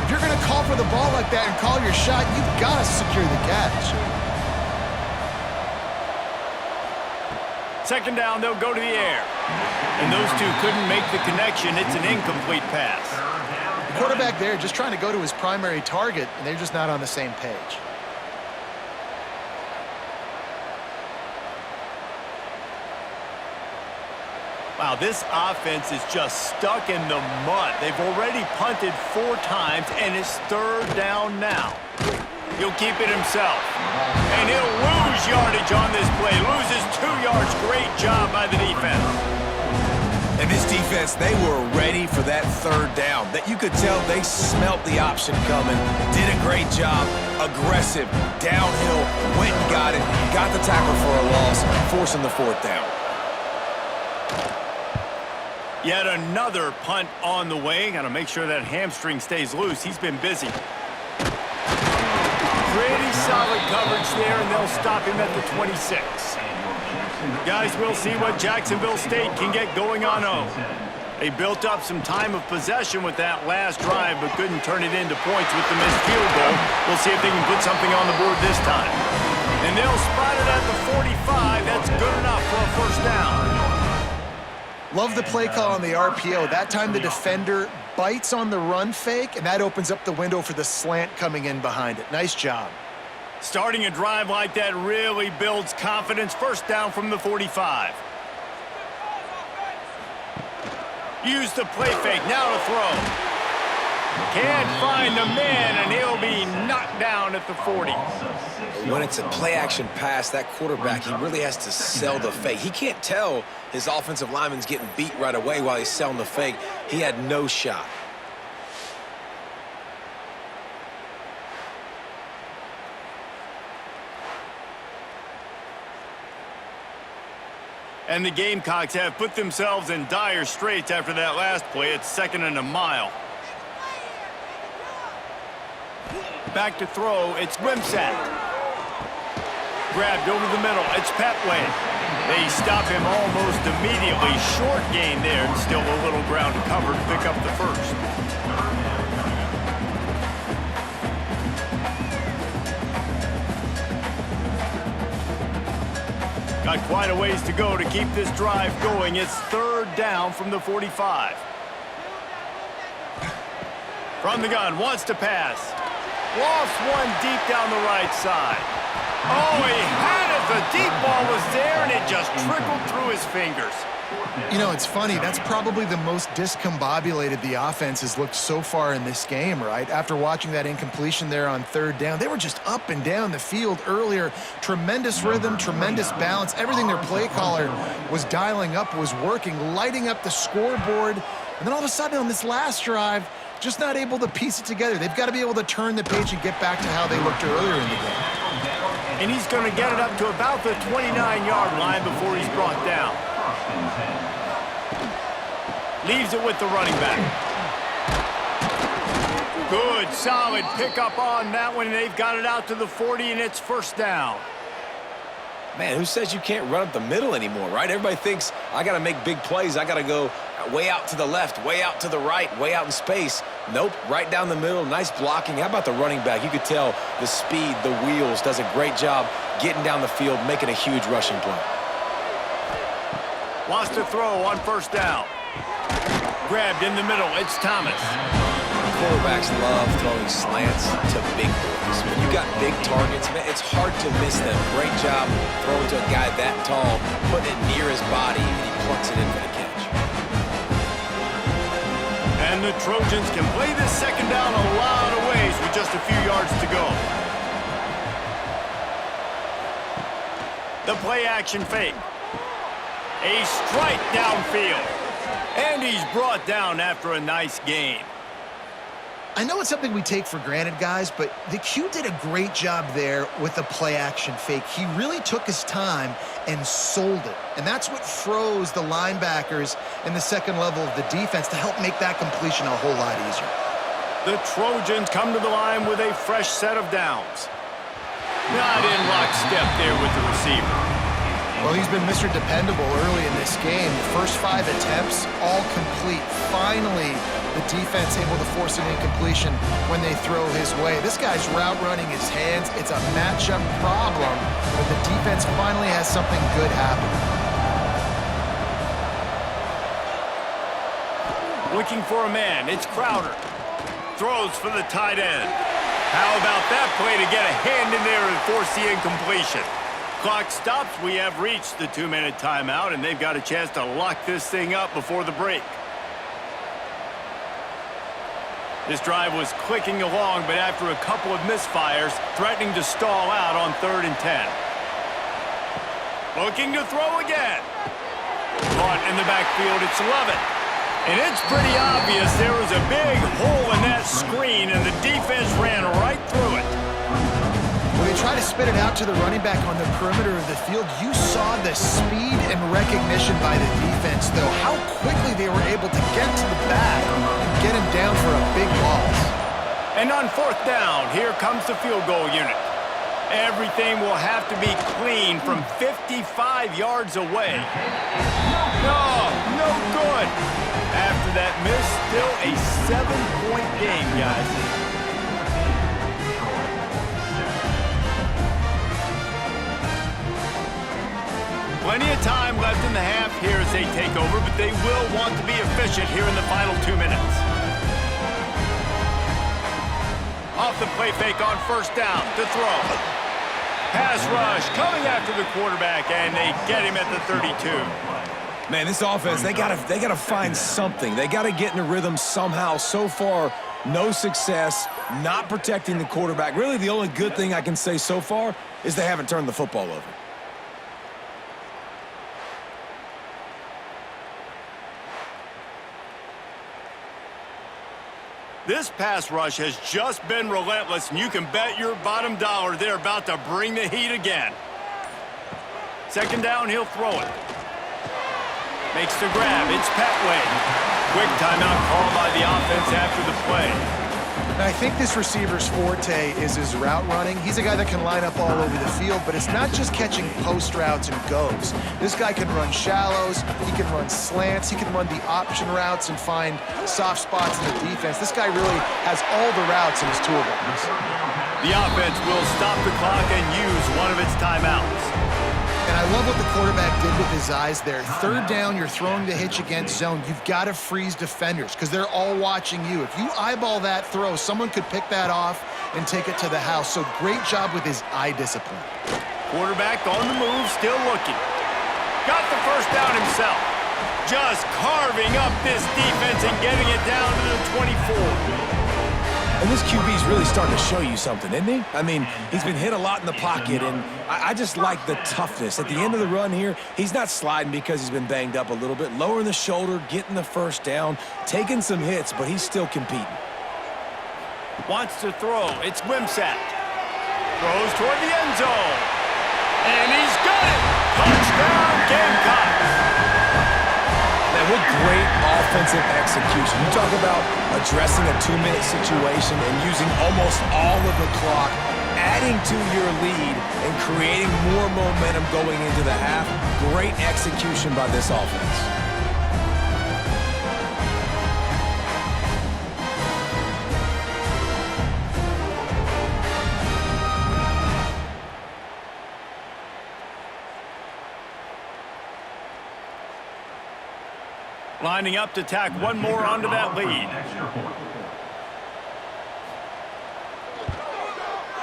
If you're going to call for the ball like that and call your shot, you've got to secure the catch. Second down, they'll go to the air. And those two couldn't make the connection. It's an incomplete pass. The quarterback there just trying to go to his primary target, and they're just not on the same page. Wow, this offense is just stuck in the mud. They've already punted 4 times, and it's third down now. He'll keep it himself. And he'll lose yardage on this play. Loses 2 yards. Great job by the defense. And this defense, they were ready for that third down. That you could tell they smelt the option coming. Did a great job. Aggressive. Downhill. Went and got it. Got the tackle for a loss. Forcing the fourth down. Yet another punt on the way. Got to make sure that hamstring stays loose. He's been busy. Pretty solid coverage there, and they'll stop him at the 26. Guys, we'll see what Jacksonville State can get going on 0. They built up some time of possession with that last drive, but couldn't turn it into points with the missed field goal. We'll see if they can put something on the board this time. And they'll spot it at the 45. That's good enough for a first down. Love the play call on the RPO. That time the defender bites on the run fake, and that opens up the window for the slant coming in behind it. Nice job. Starting a drive like that really builds confidence. First down from the 45. Use the play fake. Now to throw. Can't find the man, and he'll be knocked down at the 40. When it's a play-action pass, that quarterback, he really has to sell the fake. He can't tell his offensive lineman's getting beat right away while he's selling the fake. He had no shot. And the Gamecocks have put themselves in dire straits after that last play. It's 2nd and a mile. Back to throw. It's Wimsatt. Grabbed over the middle. It's Petway. They stop him almost immediately. Short gain there, and still a little ground to cover to pick up the first. Got quite a ways to go to keep this drive going. It's third down from the 45. From the gun, wants to pass. Lost one deep down the right side. Oh, he had it The deep ball was there, and it just trickled through his fingers. You know, it's funny. That's probably the most discombobulated the offense has looked so far in this game, right? After watching that incompletion there on third down, they were just up and down the field earlier. Tremendous rhythm, tremendous balance. Everything their play caller was dialing up was working, lighting up the scoreboard. And then all of a sudden on this last drive, just not able to piece it together. They've got to be able to turn the page and get back to how they looked earlier in the game. And he's going to get it up to about the 29-yard line before he's brought down. Leaves it with the running back. Good, solid pickup on that one, and they've got it out to the 40, and it's first down. Man, who says you can't run up the middle anymore, right? Everybody thinks, I got to make big plays. I got to go way out to the left, way out to the right, way out in space. Nope, right down the middle, nice blocking. How about the running back? You could tell the speed, the wheels, does a great job getting down the field, making a huge rushing play. Wants to throw on first down. Grabbed in the middle, it's Thomas. Quarterbacks love throwing slants to big boys. When you got big targets, man, it's hard to miss them. Great job throwing to a guy that tall, putting it near his body, and he plucks it in for the catch. And the Trojans can play this second down a lot of ways with just a few yards to go. The play action fake. A strike downfield. And he's brought down after a nice gain. I know it's something we take for granted, guys, but the Q did a great job there with the play-action fake. He really took his time and sold it. And that's what froze the linebackers in the second level of the defense to help make that completion a whole lot easier. The Trojans come to the line with a fresh set of downs. Not in lockstep there with the receiver. Well, he's been Mr. Dependable early in this game. The first 5 attempts, all complete. Finally, the defense able to force an incompletion when they throw his way. This guy's route running his hands. It's a matchup problem, but the defense finally has something good happen. Looking for a man, it's Crowder. Throws for the tight end. How about that play to get a hand in there and force the incompletion? Clock stops. We have reached the 2-minute timeout, and they've got a chance to lock this thing up before the break. This drive was clicking along, but after a couple of misfires, threatening to stall out on 3rd and 10. Looking to throw again. Caught in the backfield, it's Lovett. And it's pretty obvious there was a big hole in that screen, and the defense ran right through it. When they try to spit it out to the running back on the perimeter of the field, you saw the speed and recognition by the defense, though, how quickly they were able to get to the back and get him down for a big loss. And on 4th down, here comes the field goal unit. Everything will have to be clean from 55 yards away. No good. After that miss, still a 7-point game, guys. Plenty of time left in the half here as they take over, but they will want to be efficient here in the final 2 minutes. Off the play fake on first down to throw. Pass rush coming after the quarterback, and they get him at the 32. Man, this offense, they gotta find something. They gotta get in a rhythm somehow. So far, no success, not protecting the quarterback. Really, the only good thing I can say so far is they haven't turned the football over. This pass rush has just been relentless, and you can bet your bottom dollar they're about to bring the heat again. 2nd down, he'll throw it. Makes the grab, it's Petway. Quick timeout call by the offense after the play. And I think this receiver's forte is his route running. He's a guy that can line up all over the field, but it's not just catching post routes and goes. This guy can run shallows, he can run slants, he can run the option routes and find soft spots in the defense. This guy really has all the routes in his toolbox. The offense will stop the clock and use one of its timeouts. And I love what the quarterback did with his eyes there. 3rd down, you're throwing the hitch against zone. You've got to freeze defenders because they're all watching you. If you eyeball that throw, someone could pick that off and take it to the house. So great job with his eye discipline. Quarterback on the move, still looking. Got the first down himself. Just carving up this defense and getting it down to the 24. And this QB's really starting to show you something, isn't he? I mean, he's been hit a lot in the pocket, and I just like the toughness. At the end of the run here, he's not sliding because he's been banged up a little bit. Lowering the shoulder, getting the first down, taking some hits, but he's still competing. Wants to throw. It's Wimsatt. Throws toward the end zone. And he's got it! Touchdown, Gamecocks! Man, what great offensive execution. You talk about addressing a 2-minute situation and using almost all of the clock, adding to your lead and creating more momentum going into the half. Great execution by this offense. Lining up to tack one more onto that lead.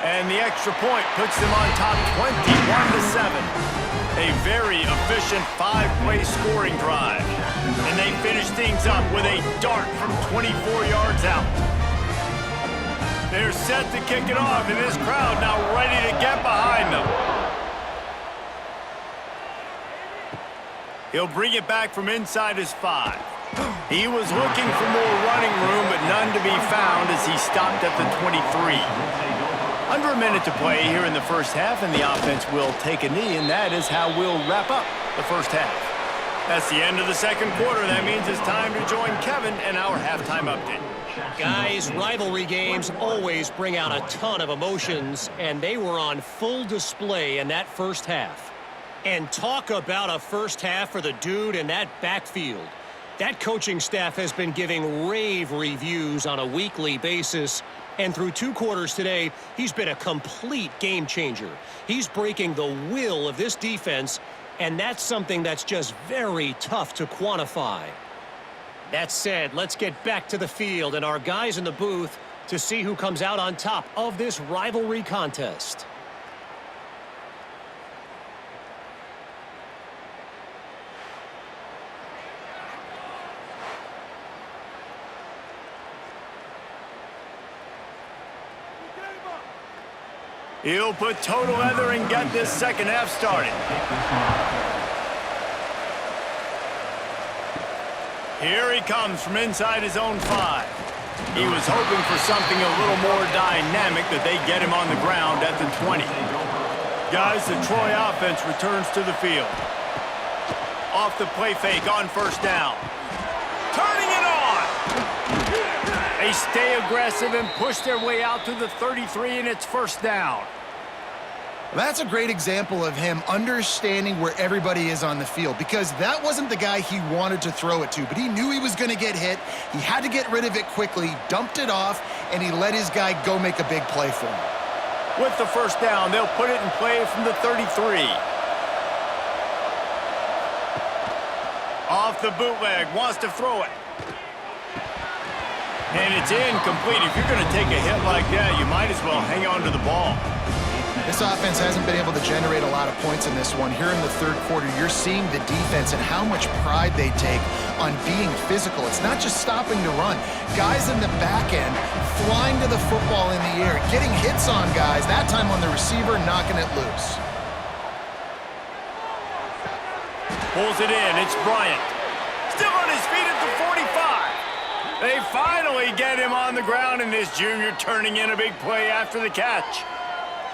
And the extra point puts them on top 21-7. A very efficient 5-play scoring drive. And they finish things up with a dart from 24 yards out. They're set to kick it off, and this crowd now ready to get behind them. He'll bring it back from inside his 5. He was looking for more running room, but none to be found as he stopped at the 23. Under a minute to play here in the first half, and the offense will take a knee, and that is how we'll wrap up the first half. That's the end of the second quarter. That means it's time to join Kevin and our halftime update. Guys, rivalry games always bring out a ton of emotions, and they were on full display in that first half. And talk about a first half for the dude in that backfield. That coaching staff has been giving rave reviews on a weekly basis. And through 2 quarters today, he's been a complete game changer. He's breaking the will of this defense, and that's something that's just very tough to quantify. That said, let's get back to the field and our guys in the booth to see who comes out on top of this rivalry contest. He'll put total leather and get this second half started. Here he comes from inside his own 5. He was hoping for something a little more dynamic, that they get him on the ground at the 20. Guys, the Troy offense returns to the field. Off the play fake on first down. Turning it on! They stay aggressive and push their way out to the 33, and it's first down. That's a great example of him understanding where everybody is on the field, because that wasn't the guy he wanted to throw it to, but he knew he was going to get hit. He had to get rid of it quickly, dumped it off, and he let his guy go make a big play for him. With the first down, they'll put it in play from the 33. Off the bootleg, wants to throw it. And it's incomplete. If you're going to take a hit like that, you might as well hang on to the ball. This offense hasn't been able to generate a lot of points in this one. Here in the third quarter, you're seeing the defense and how much pride they take on being physical. It's not just stopping to run. Guys in the back end flying to the football in the air, getting hits on guys, that time on the receiver, knocking it loose. Pulls it in. It's Bryant. Still on his feet at the 45. They finally get him on the ground, and this junior turning in a big play after the catch.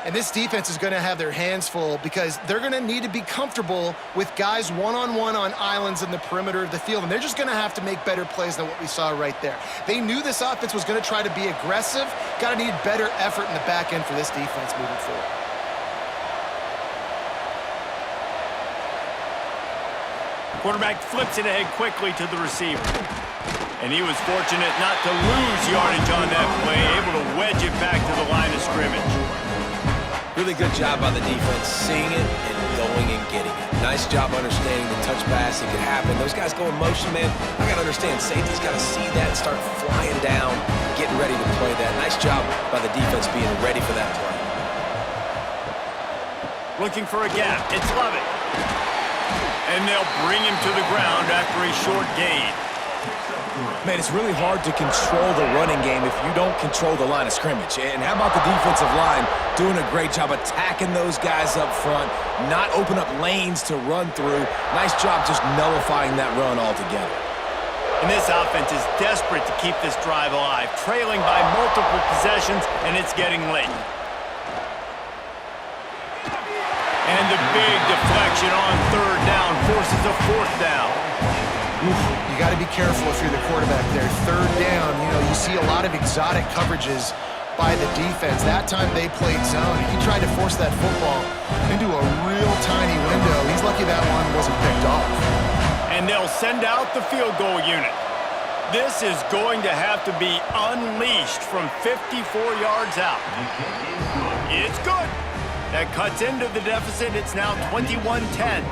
And this defense is going to have their hands full, because they're going to need to be comfortable with guys one-on-one on islands in the perimeter of the field, and they're just going to have to make better plays than what we saw right there. They knew this offense was going to try to be aggressive. Got to need better effort in the back end for this defense moving forward. Quarterback flips it ahead quickly to the receiver. And he was fortunate not to lose yardage on that play, able to wedge it back to the line of scrimmage. Really good job by the defense, seeing it and going and getting it. Nice job understanding the touch pass. It could happen. Those guys go in motion, man. I got to understand, safety's got to see that and start flying down, getting ready to play that. Nice job by the defense being ready for that play. Looking for a gap. It's Lovett. And they'll bring him to the ground after a short gain. Man, it's really hard to control the running game if you don't control the line of scrimmage. And how about the defensive line doing a great job attacking those guys up front, not open up lanes to run through. Nice job just nullifying that run altogether. And this offense is desperate to keep this drive alive, trailing by multiple possessions, and it's getting late. And the big deflection on third down forces a fourth down. You got to be careful if you're the quarterback there. Third down, you see a lot of exotic coverages by the defense. That time they played zone, and he tried to force that football into a real tiny window. He's lucky that one wasn't picked off. And they'll send out the field goal unit. This is going to have to be unleashed from 54 yards out. It's good. That cuts into the deficit. It's now 21-10.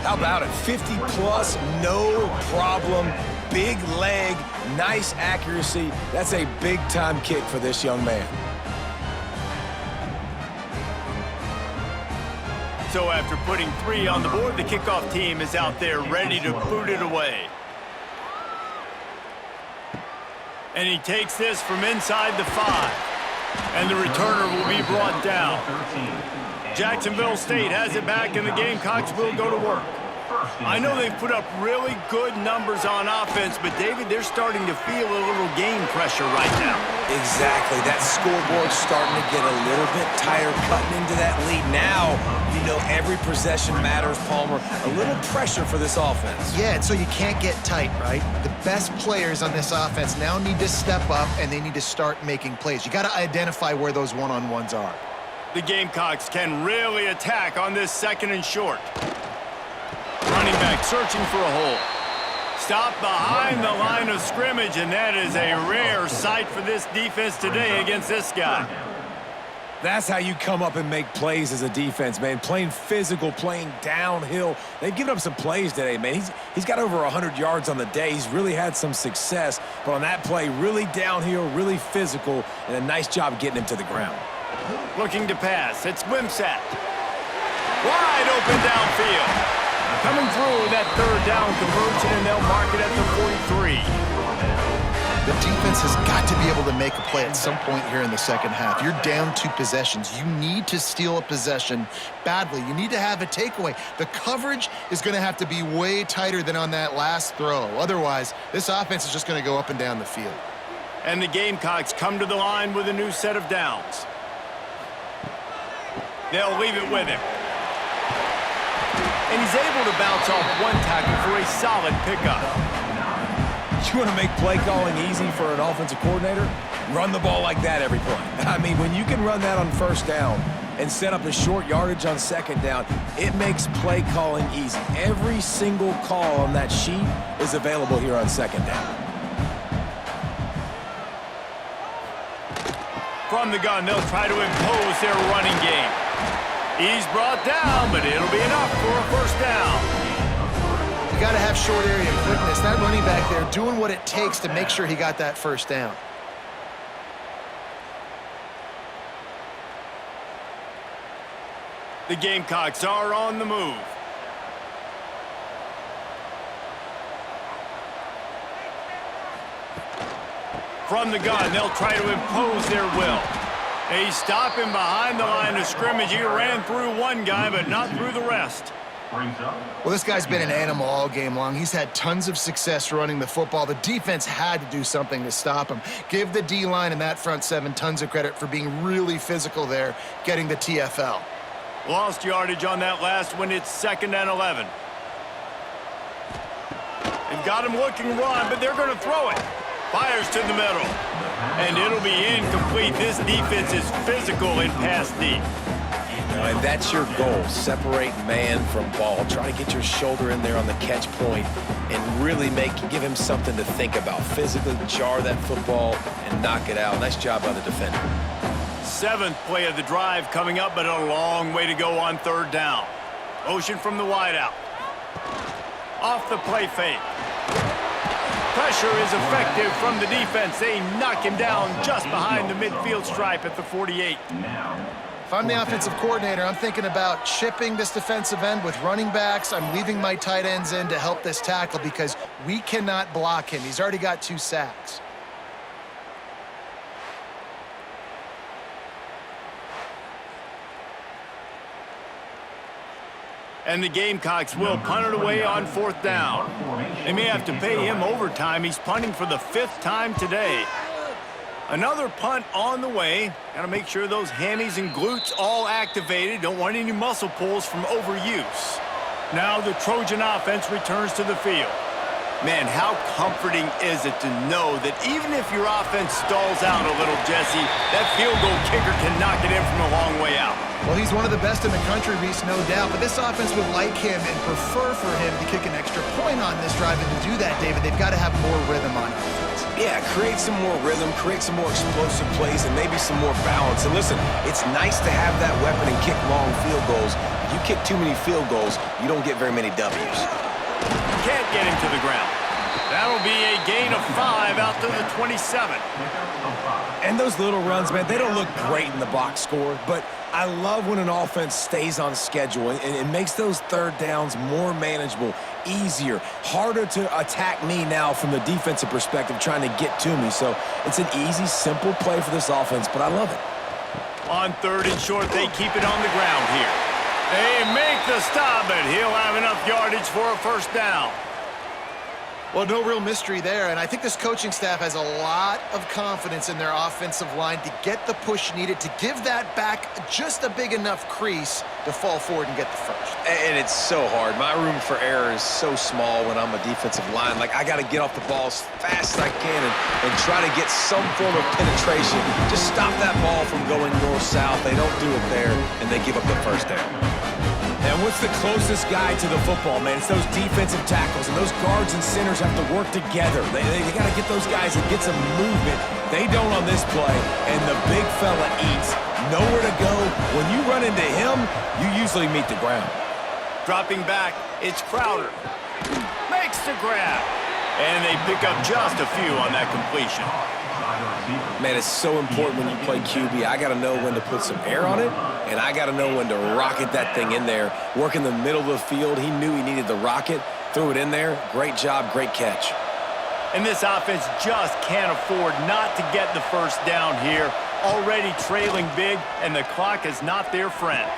How about it? 50-plus, no problem. Big leg, nice accuracy. That's a big-time kick for this young man. So after putting 3 on the board, the kickoff team is out there ready to boot it away. And he takes this from inside the 5. And the returner will be brought down. Jacksonville State has it back, and the Gamecocks will go to work. I know they've put up really good numbers on offense, but, David, they're starting to feel a little game pressure right now. Exactly. That scoreboard's starting to get a little bit tired cutting into that lead. Now, every possession matters, Palmer. A little pressure for this offense. Yeah, and so you can't get tight, right? The best players on this offense now need to step up, and they need to start making plays. You got to identify where those one-on-ones are. The Gamecocks can really attack on this second and short. Running back searching for a hole. Stop behind the line of scrimmage, and that is a rare sight for this defense today against this guy. That's how you come up and make plays as a defense, man. Playing physical, playing downhill. They've given up some plays today, man. He's got over 100 yards on the day. He's really had some success. But on that play, really downhill, really physical, and a nice job getting him to the ground. Looking to pass. It's Wimsatt. Wide open downfield. Coming through that third down conversion, and they'll mark it at the 43. The defense has got to be able to make a play at some point here in the second half. You're down 2 possessions. You need to steal a possession badly. You need to have a takeaway. The coverage is going to have to be way tighter than on that last throw. Otherwise, this offense is just going to go up and down the field. And the Gamecocks come to the line with a new set of downs. They'll leave it with him. And he's able to bounce off one tackle for a solid pickup. You want to make play calling easy for an offensive coordinator? Run the ball like that every play. I mean, when you can run that on first down and set up a short yardage on second down, it makes play calling easy. Every single call on that sheet is available here on second down. From the gun, they'll try to impose their running game. He's brought down, but it'll be enough for a first down. You got to have short area quickness. That running back there doing what it takes to make sure he got that first down. The Gamecocks are on the move. From the gun, they'll try to impose their will. They stop him behind the line of scrimmage. He ran through one guy, but not through the rest. Well, this guy's been an animal all game long. He's had tons of success running the football. The defense had to do something to stop him. Give the D-line and that front 7 tons of credit for being really physical there, getting the TFL. Lost yardage on that last one. It's 2nd and 11. They've got him looking run, but they're going to throw it. Fires to the middle. And it'll be incomplete. This defense is physical in pass deep. And that's your goal. Separate man from ball. Try to get your shoulder in there on the catch point and really give him something to think about. Physically jar that football and knock it out. Nice job by the defender. 7th play of the drive coming up, but a long way to go on 3rd down. Motion from the wideout. Off the play fake. Pressure is effective from the defense. They knock him down just behind the midfield stripe at the 48. If I'm the offensive coordinator, I'm thinking about chipping this defensive end with running backs. I'm leaving my tight ends in to help this tackle because we cannot block him. He's already got 2 sacks. And the Gamecocks will punt it away on 4th down. They may have to pay him overtime. He's punting for the 5th time today. Another punt on the way. Got to make sure those hammies and glutes all activated. Don't want any muscle pulls from overuse. Now the Trojan offense returns to the field. Man, how comforting is it to know that even if your offense stalls out a little, Jesse, that field goal kicker can knock it in from a long way out. Well, he's one of the best in the country, Reese, no doubt. But this offense would like him and prefer for him to kick an extra point on this drive. And to do that, David, they've got to have more rhythm on offense. Yeah, create some more rhythm, create some more explosive plays, and maybe some more balance. And listen, it's nice to have that weapon and kick long field goals. If you kick too many field goals, you don't get very many W's. Can't get him to the ground. That'll be a gain of 5 out to the 27. And those little runs, man, they don't look great in the box score, but I love when an offense stays on schedule and it makes those 3rd downs more manageable, easier, harder to attack me now from the defensive perspective trying to get to me. So it's an easy, simple play for this offense, but I love it. On 3rd and short, they keep it on the ground here. They make the stop, but he'll have enough yardage for a 1st down. Well, no real mystery there, and I think this coaching staff has a lot of confidence in their offensive line to get the push needed to give that back just a big enough crease to fall forward and get the 1st. And it's so hard. My room for error is so small when I'm a defensive line. Like, I got to get off the ball as fast as I can and try to get some form of penetration. Just stop that ball from going north-south. They don't do it there, and they give up the 1st down. And what's the closest guy to the football, man? It's those defensive tackles, and those guards and centers have to work together. They got to get those guys and get some movement. They don't on this play, and the big fella eats. Nowhere to go. When you run into him, you usually meet the ground. Dropping back, it's Crowder. Makes the grab. And they pick up just a few on that completion. Man, it's so important when you play QB. I got to know when to put some air on it, and I got to know when to rocket that thing in there. Work in the middle of the field. He knew he needed the rocket, threw it in there. Great job, great catch. And this offense just can't afford not to get the 1st down here. Already trailing big, and the clock is not their friend.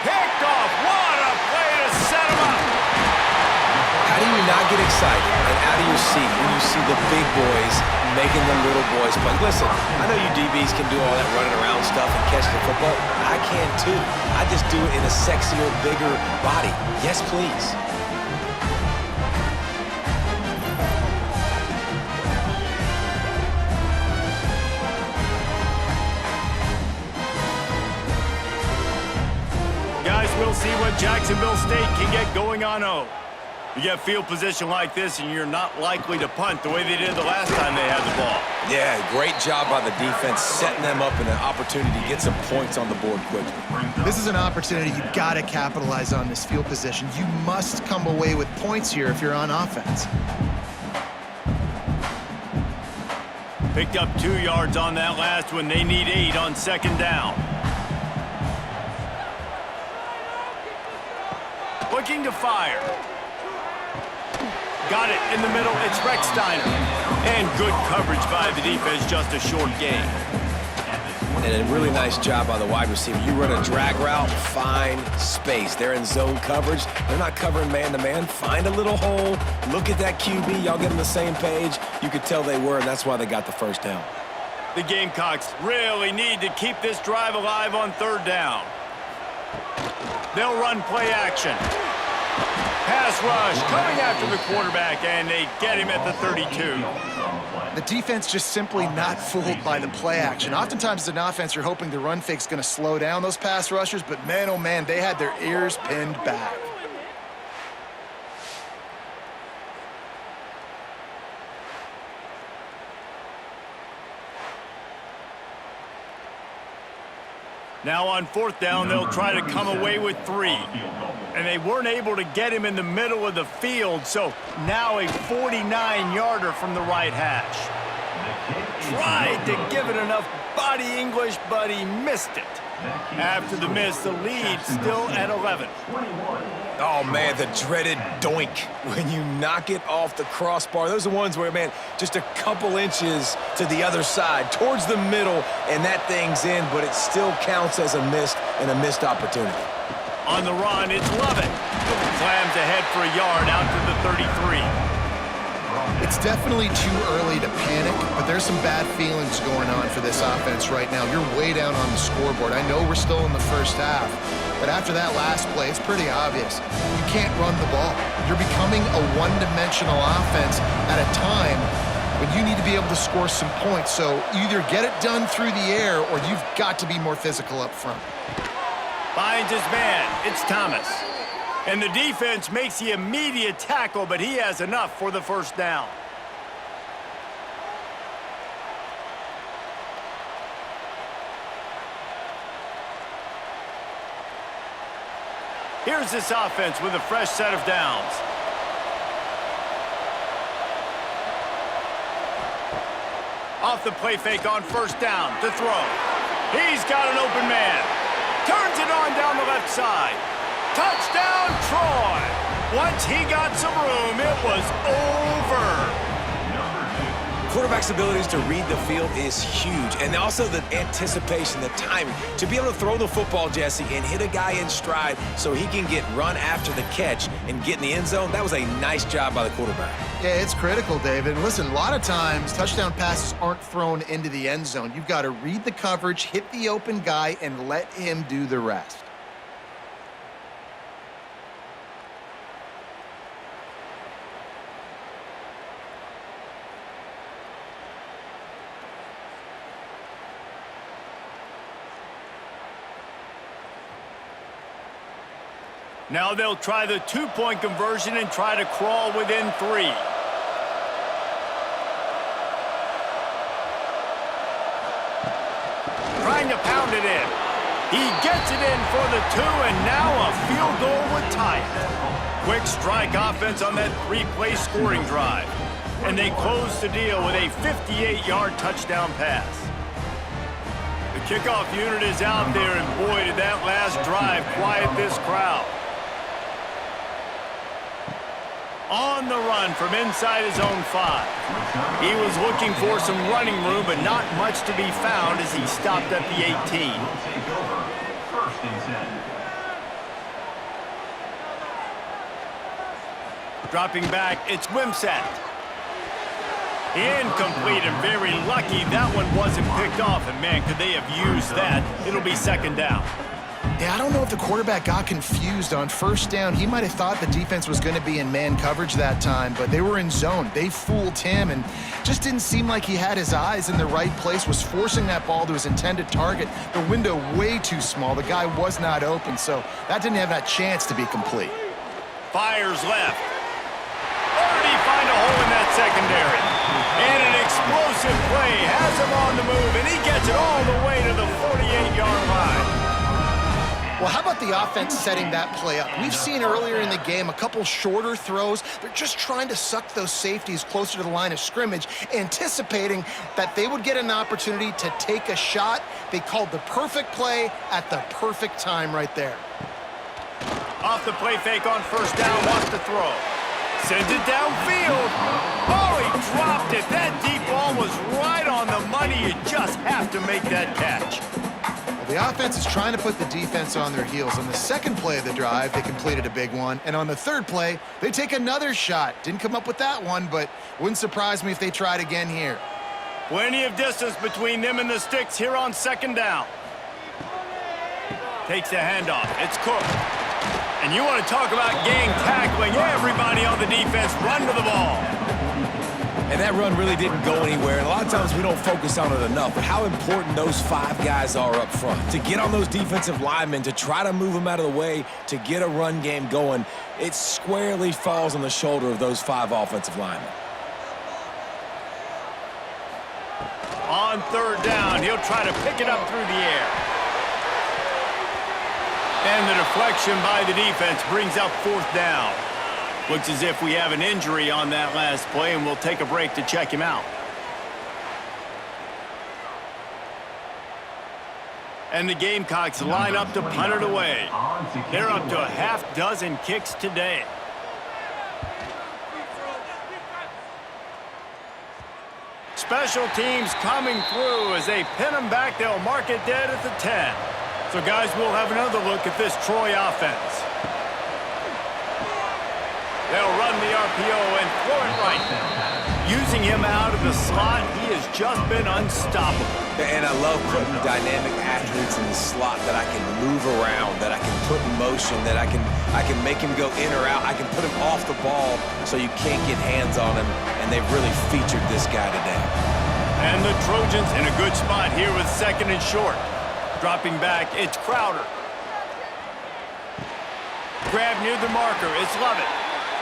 Picked off. What a play to set him up. How do you not get excited and out of your seat when you see the big boys making the little boys play? Listen, I know you DBs can do all that running around stuff and catch the football. I can too. I just do it in a sexier, bigger body. Yes, please. Guys, we'll see what Jacksonville State can get going on O. You get field position like this, and you're not likely to punt the way they did the last time they had the ball. Yeah, great job by the defense, setting them up in an opportunity to get some points on the board quickly. This is an opportunity you've got to capitalize on this field position. You must come away with points here if you're on offense. Picked up 2 yards on that last one. They need 8 on 2nd down. Looking to fire. Got it in the middle. It's Rex Steiner. And good coverage by the defense, just a short gain. And a really nice job by the wide receiver. You run a drag route, find space. They're in zone coverage. They're not covering man-to-man. Find a little hole. Look at that QB. Y'all get on the same page. You could tell they were, and that's why they got the 1st down. The Gamecocks really need to keep this drive alive on 3rd down. They'll run play action. Pass rush coming after the quarterback, and they get him at the 32. The defense just simply not fooled by the play action. Oftentimes as an offense, you're hoping the run fake's going to slow down those pass rushers, but man, oh man, they had their ears pinned back. Now on 4th down, they'll try to come away with 3. And they weren't able to get him in the middle of the field, so now a 49-yarder from the right hash. Tried to give it enough body English, but he missed it. After the miss, the lead still at 11. Oh, man, the dreaded doink when you knock it off the crossbar. Those are the ones where, man, just a couple inches to the other side, towards the middle, and that thing's in, but it still counts as a missed opportunity. On the run, it's Lovett. Slams ahead for a yard out to the 33. It's definitely too early to panic, but there's some bad feelings going on for this offense right now. You're way down on the scoreboard. I know we're still in the first half, but after that last play, it's pretty obvious. You can't run the ball. You're becoming a one-dimensional offense at a time when you need to be able to score some points. So either get it done through the air or you've got to be more physical up front. Finds his man. It's Thomas. And the defense makes the immediate tackle, but he has enough for the first down. Here's this offense with a fresh set of downs. Off the play fake on first down to throw. He's got an open man. Turns it on down the left side. Touchdown, Troy! Once he got some room, it was over. Quarterback's abilities to read the field is huge, and also the anticipation, the timing. To be able to throw the football, Jesse, and hit a guy in stride so he can get run after the catch and get in the end zone, that was a nice job by the quarterback. Yeah, it's critical, David. Listen, a lot of times touchdown passes aren't thrown into the end zone. You've got to read the coverage, hit the open guy, and let him do the rest. Now they'll try the two-point conversion and try to crawl within 3. Trying to pound it in. He gets it in for the 2, and now a field goal would tie it. Quick strike offense on that 3-play scoring drive. And they close the deal with a 58-yard touchdown pass. The kickoff unit is out there, and boy, did that last drive quiet this crowd. On the run from inside his own 5. He was looking for some running room, but not much to be found as he stopped at the 18. First and 10. Dropping back, it's Wimsatt. Incomplete, and very lucky that one wasn't picked off. And man, could they have used that? It'll be second down. Yeah, I don't know if the quarterback got confused on first down. He might have thought the defense was going to be in man coverage that time, but they were in zone. They fooled him and just didn't seem like he had his eyes in the right place, was forcing that ball to his intended target. The window way too small. The guy was not open, so that didn't have that chance to be complete. Fires left. Where did he find a hole in that secondary? And an explosive play has him on the move, and he gets it all the way to the 48-yard line. Well, how about the offense setting that play up? We've seen earlier in the game a couple shorter throws. They're just trying to suck those safeties closer to the line of scrimmage, anticipating that they would get an opportunity to take a shot. They called the perfect play at the perfect time right there. Off the play fake on first down, wants to throw. Sends it downfield. Oh, he dropped it. That deep ball was right on the money. You just have to make that catch. The offense is trying to put the defense on their heels. On the second play of the drive, they completed a big one. And on the third play, they take another shot. Didn't come up with that one, but wouldn't surprise me if they tried again here. Plenty of distance between them and the sticks here on second down. Takes the handoff. It's Cook. And you want to talk about gang tackling. Everybody on the defense run to the ball. And that run really didn't go anywhere. And a lot of times we don't focus on it enough, but how important those 5 guys are up front. To get on those defensive linemen, to try to move them out of the way, to get a run game going, it squarely falls on the shoulder of those 5 offensive linemen. On third down, he'll try to pick it up through the air. And the deflection by the defense brings up fourth down. Looks as if we have an injury on that last play, and we'll take a break to check him out. And the Gamecocks line up to punt it away. They're up to a half-dozen kicks today. Special teams coming through as they pin them back. They'll mark it dead at the 10. So, guys, we'll have another look at this Troy offense. They'll run the RPO and throw it right. Using him out of the slot, he has just been unstoppable. And I love putting dynamic athletes in the slot that I can move around, that I can put in motion, that I can make him go in or out. I can put him off the ball so you can't get hands on him, and they've really featured this guy today. And the Trojans in a good spot here with 2nd and short. Dropping back, it's Crowder. Grab near the marker, it's Lovett.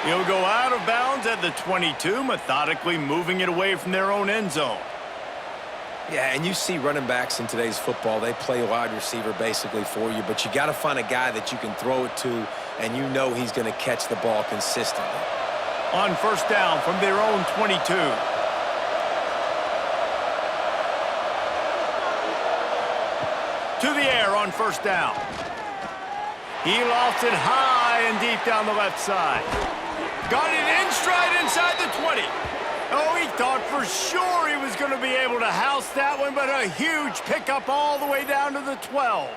He'll go out of bounds at the 22, methodically moving it away from their own end zone. Yeah, and you see running backs in today's football, they play wide receiver basically for you, but you got to find a guy that you can throw it to, and you know he's going to catch the ball consistently. On 1st down from their own 22. To the air on 1st down. He lofts it high and deep down the left side. Got it in stride inside the 20. Oh, he thought for sure he was going to be able to house that one, but a huge pickup all the way down to the 12.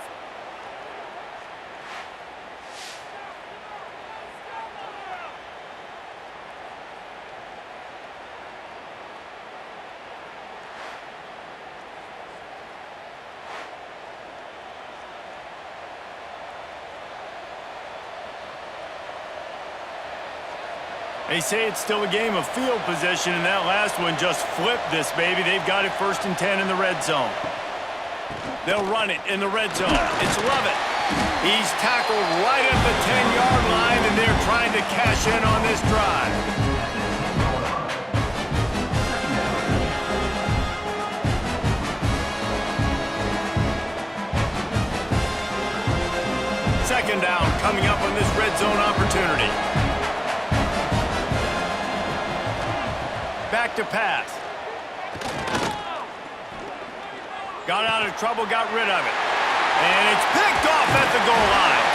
They say it's still a game of field position, and that last one just flipped this baby. They've got it 1st and 10 in the red zone. They'll run it in the red zone. It's Lovett. He's tackled right at the 10-yard line, and they're trying to cash in on this drive. Second down coming up on this red zone opportunity. Back to pass. Got out of trouble, got rid of it. And it's picked off at the goal line.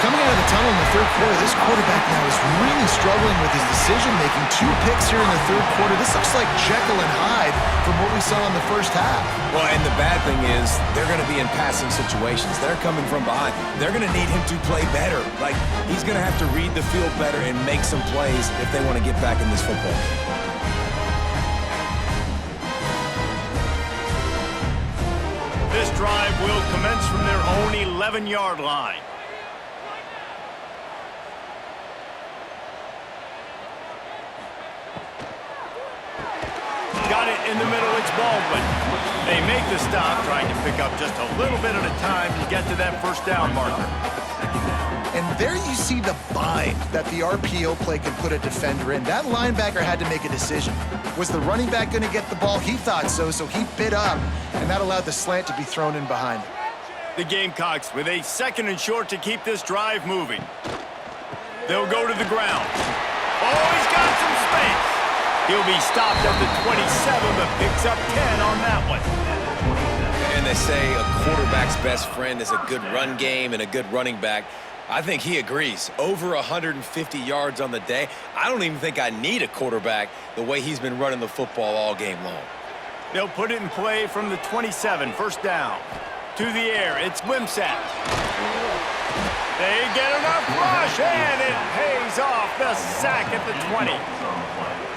Coming out of the tunnel in the 3rd quarter, this quarterback now is really struggling with his decision-making. 2 picks here in the 3rd quarter. This looks like Jekyll and Hyde from what we saw in the 1st half. Well, and the bad thing is they're going to be in passing situations. They're coming from behind. They're going to need him to play better. Like, he's going to have to read the field better and make some plays if they want to get back in this football game. This drive will commence from their own 11-yard line. Got it in the middle, it's Baldwin. They make the stop, trying to pick up just a little bit at a time to get to that 1st down marker. And there you see the bind that the RPO play can put a defender in. That linebacker had to make a decision. Was the running back going to get the ball? He thought so, so he bit up, and that allowed the slant to be thrown in behind him. The Gamecocks with a 2nd and short to keep this drive moving. They'll go to the ground. Oh, he's got some space. He'll be stopped at the 27, but picks up 10 on that one. And they say a quarterback's best friend is a good run game and a good running back. I think he agrees. Over 150 yards on the day. I don't even think I need a quarterback the way he's been running the football all game long. They'll put it in play from the 27, 1st down. To the air, it's Wimsatt. They get enough rush, and it pays off the sack at the 20.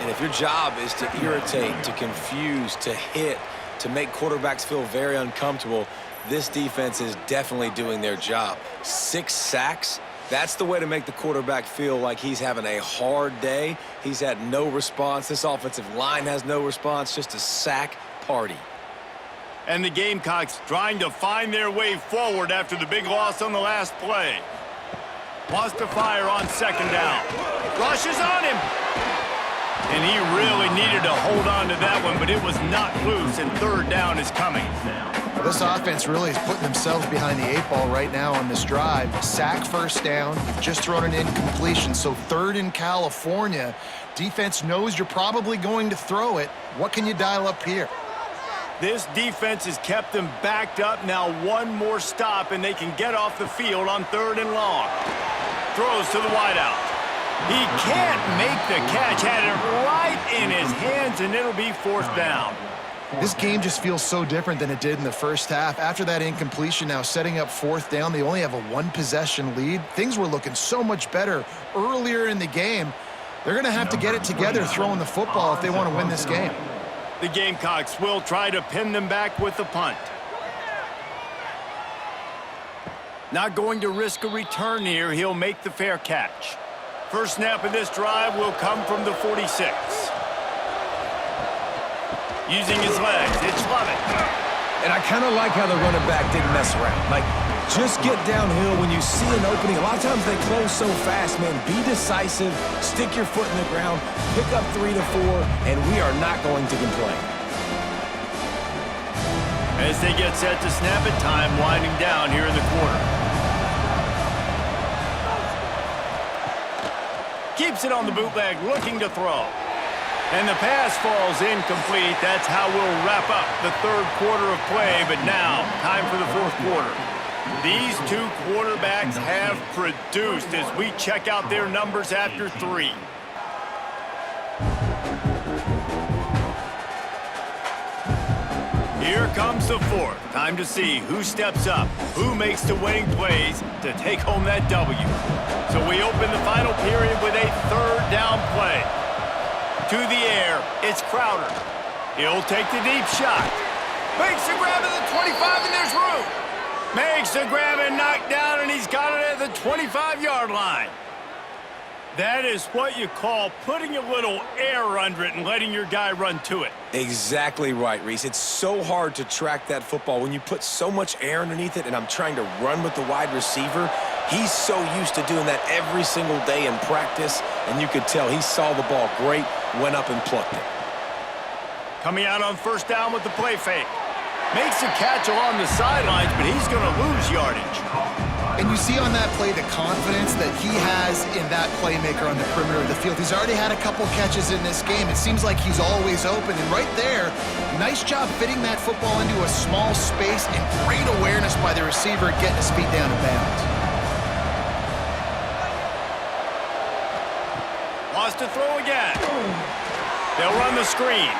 And if your job is to irritate, to confuse, to hit, to make quarterbacks feel very uncomfortable, this defense is definitely doing their job. 6 sacks, that's the way to make the quarterback feel like he's having a hard day. He's had no response. This offensive line has no response, just a sack party. And the Gamecocks trying to find their way forward after the big loss on the last play. Wants to fire on 2nd down. Rushes on him. And he really needed to hold on to that one, but it was not loose, and 3rd down is coming. This offense really is putting themselves behind the 8 ball right now on this drive. Sack 1st down, just thrown an incompletion, so 3rd in California. Defense knows you're probably going to throw it. What can you dial up here? This defense has kept them backed up. Now one more stop, and they can get off the field on 3rd and long. Throws to the wideout. He can't make the catch. Had it right in his hands, and it'll be 4th down. This game just feels so different than it did in the first half. After that incompletion, now setting up 4th down, they only have a 1-possession lead. Things were looking so much better earlier in the game. They're going to have to get it together throwing the football if they want to win this game. The Gamecocks will try to pin them back with the punt. Not going to risk a return here. He'll make the fair catch. First snap of this drive will come from the 46. Using his legs, it's Lovett. And I kind of like how the running back didn't mess around. Like, just get downhill when you see an opening. A lot of times they close so fast, man. Be decisive, stick your foot in the ground, pick up 3 to 4, and we are not going to complain. As they get set to snap it, time winding down here in the quarter. Keeps it on the bootleg, looking to throw. And the pass falls incomplete. That's how we'll wrap up the 3rd quarter of play. But now, time for the 4th quarter. These two quarterbacks have produced as we check out their numbers after 3. Here comes the 4th. Time to see who steps up, who makes the winning plays to take home that W. So we open the final period with a 3rd down play. To the air, it's Crowder. He'll take the deep shot. Makes the grab at the 25, and there's room. Makes the grab and knocked down, and he's got it at the 25-yard line. That is what you call putting a little air under it and letting your guy run to it. Exactly right, Reese. It's so hard to track that football when you put so much air underneath it, and I'm trying to run with the wide receiver. He's so used to doing that every single day in practice, and you could tell he saw the ball great, went up and plucked it. Coming out on 1st down with the play fake. Makes a catch along the sidelines, but he's going to lose yardage. And you see on that play the confidence that he has in that playmaker on the perimeter of the field. He's already had a couple catches in this game. It seems like he's always open. And right there, nice job fitting that football into a small space and great awareness by the receiver getting his feet down in bounds. Wants to throw again. They'll run the screen.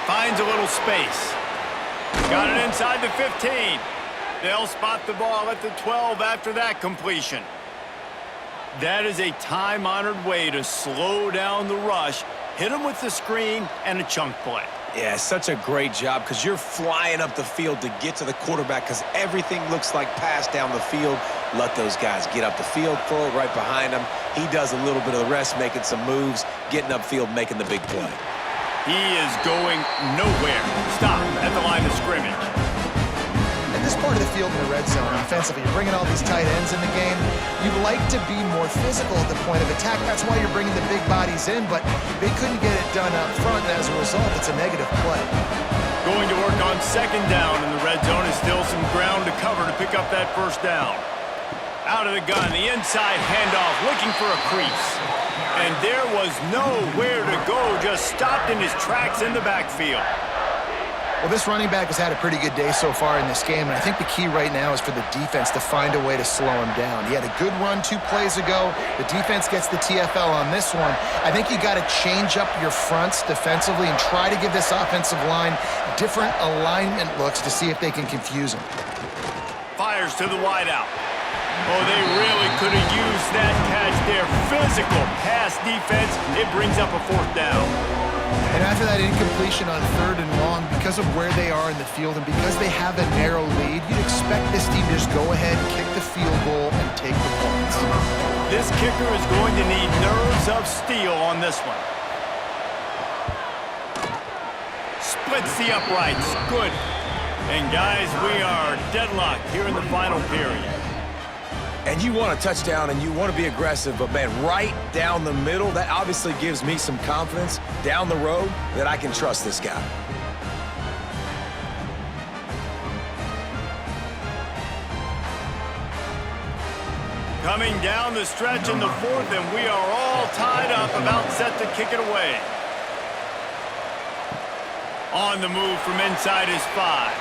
Finds a little space. Got it inside the 15. They'll spot the ball at the 12 after that completion. That is a time-honored way to slow down the rush, hit them with the screen, and a chunk play. Yeah, such a great job because you're flying up the field to get to the quarterback because everything looks like pass down the field. Let those guys get up the field, throw it right behind him. He does a little bit of the rest, making some moves, getting upfield, making the big play. He is going nowhere. Stop at the line of scrimmage. At this part of the field in the red zone, offensively, you're bringing all these tight ends in the game. You'd like to be more physical at the point of attack. That's why you're bringing the big bodies in, but they couldn't get it done up front, and as a result, it's a negative play. Going to work on 2nd down in the red zone is still some ground to cover to pick up that 1st down. Out of the gun, the inside handoff, looking for a crease. And there was nowhere to go, just stopped in his tracks in the backfield. Well, this running back has had a pretty good day so far in this game, and I think the key right now is for the defense to find a way to slow him down. He had a good run 2 plays ago. The defense gets the TFL on this one. I think you got to change up your fronts defensively and try to give this offensive line different alignment looks to see if they can confuse him. Fires to the wideout. Oh, they really could have used that catch there. Physical pass defense. It brings up a 4th down. And after that incompletion on 3rd and long, because of where they are in the field and because they have a narrow lead, you'd expect this team to just go ahead, kick the field goal, and take the points. This kicker is going to need nerves of steel on this one. Splits the uprights. Good. And guys, we are deadlocked here in the final period. And you want a touchdown and you want to be aggressive, but man, right down the middle, that obviously gives me some confidence down the road that I can trust this guy. Coming down the stretch in the 4th, and we are all tied up, about set to kick it away. On the move from inside his 5.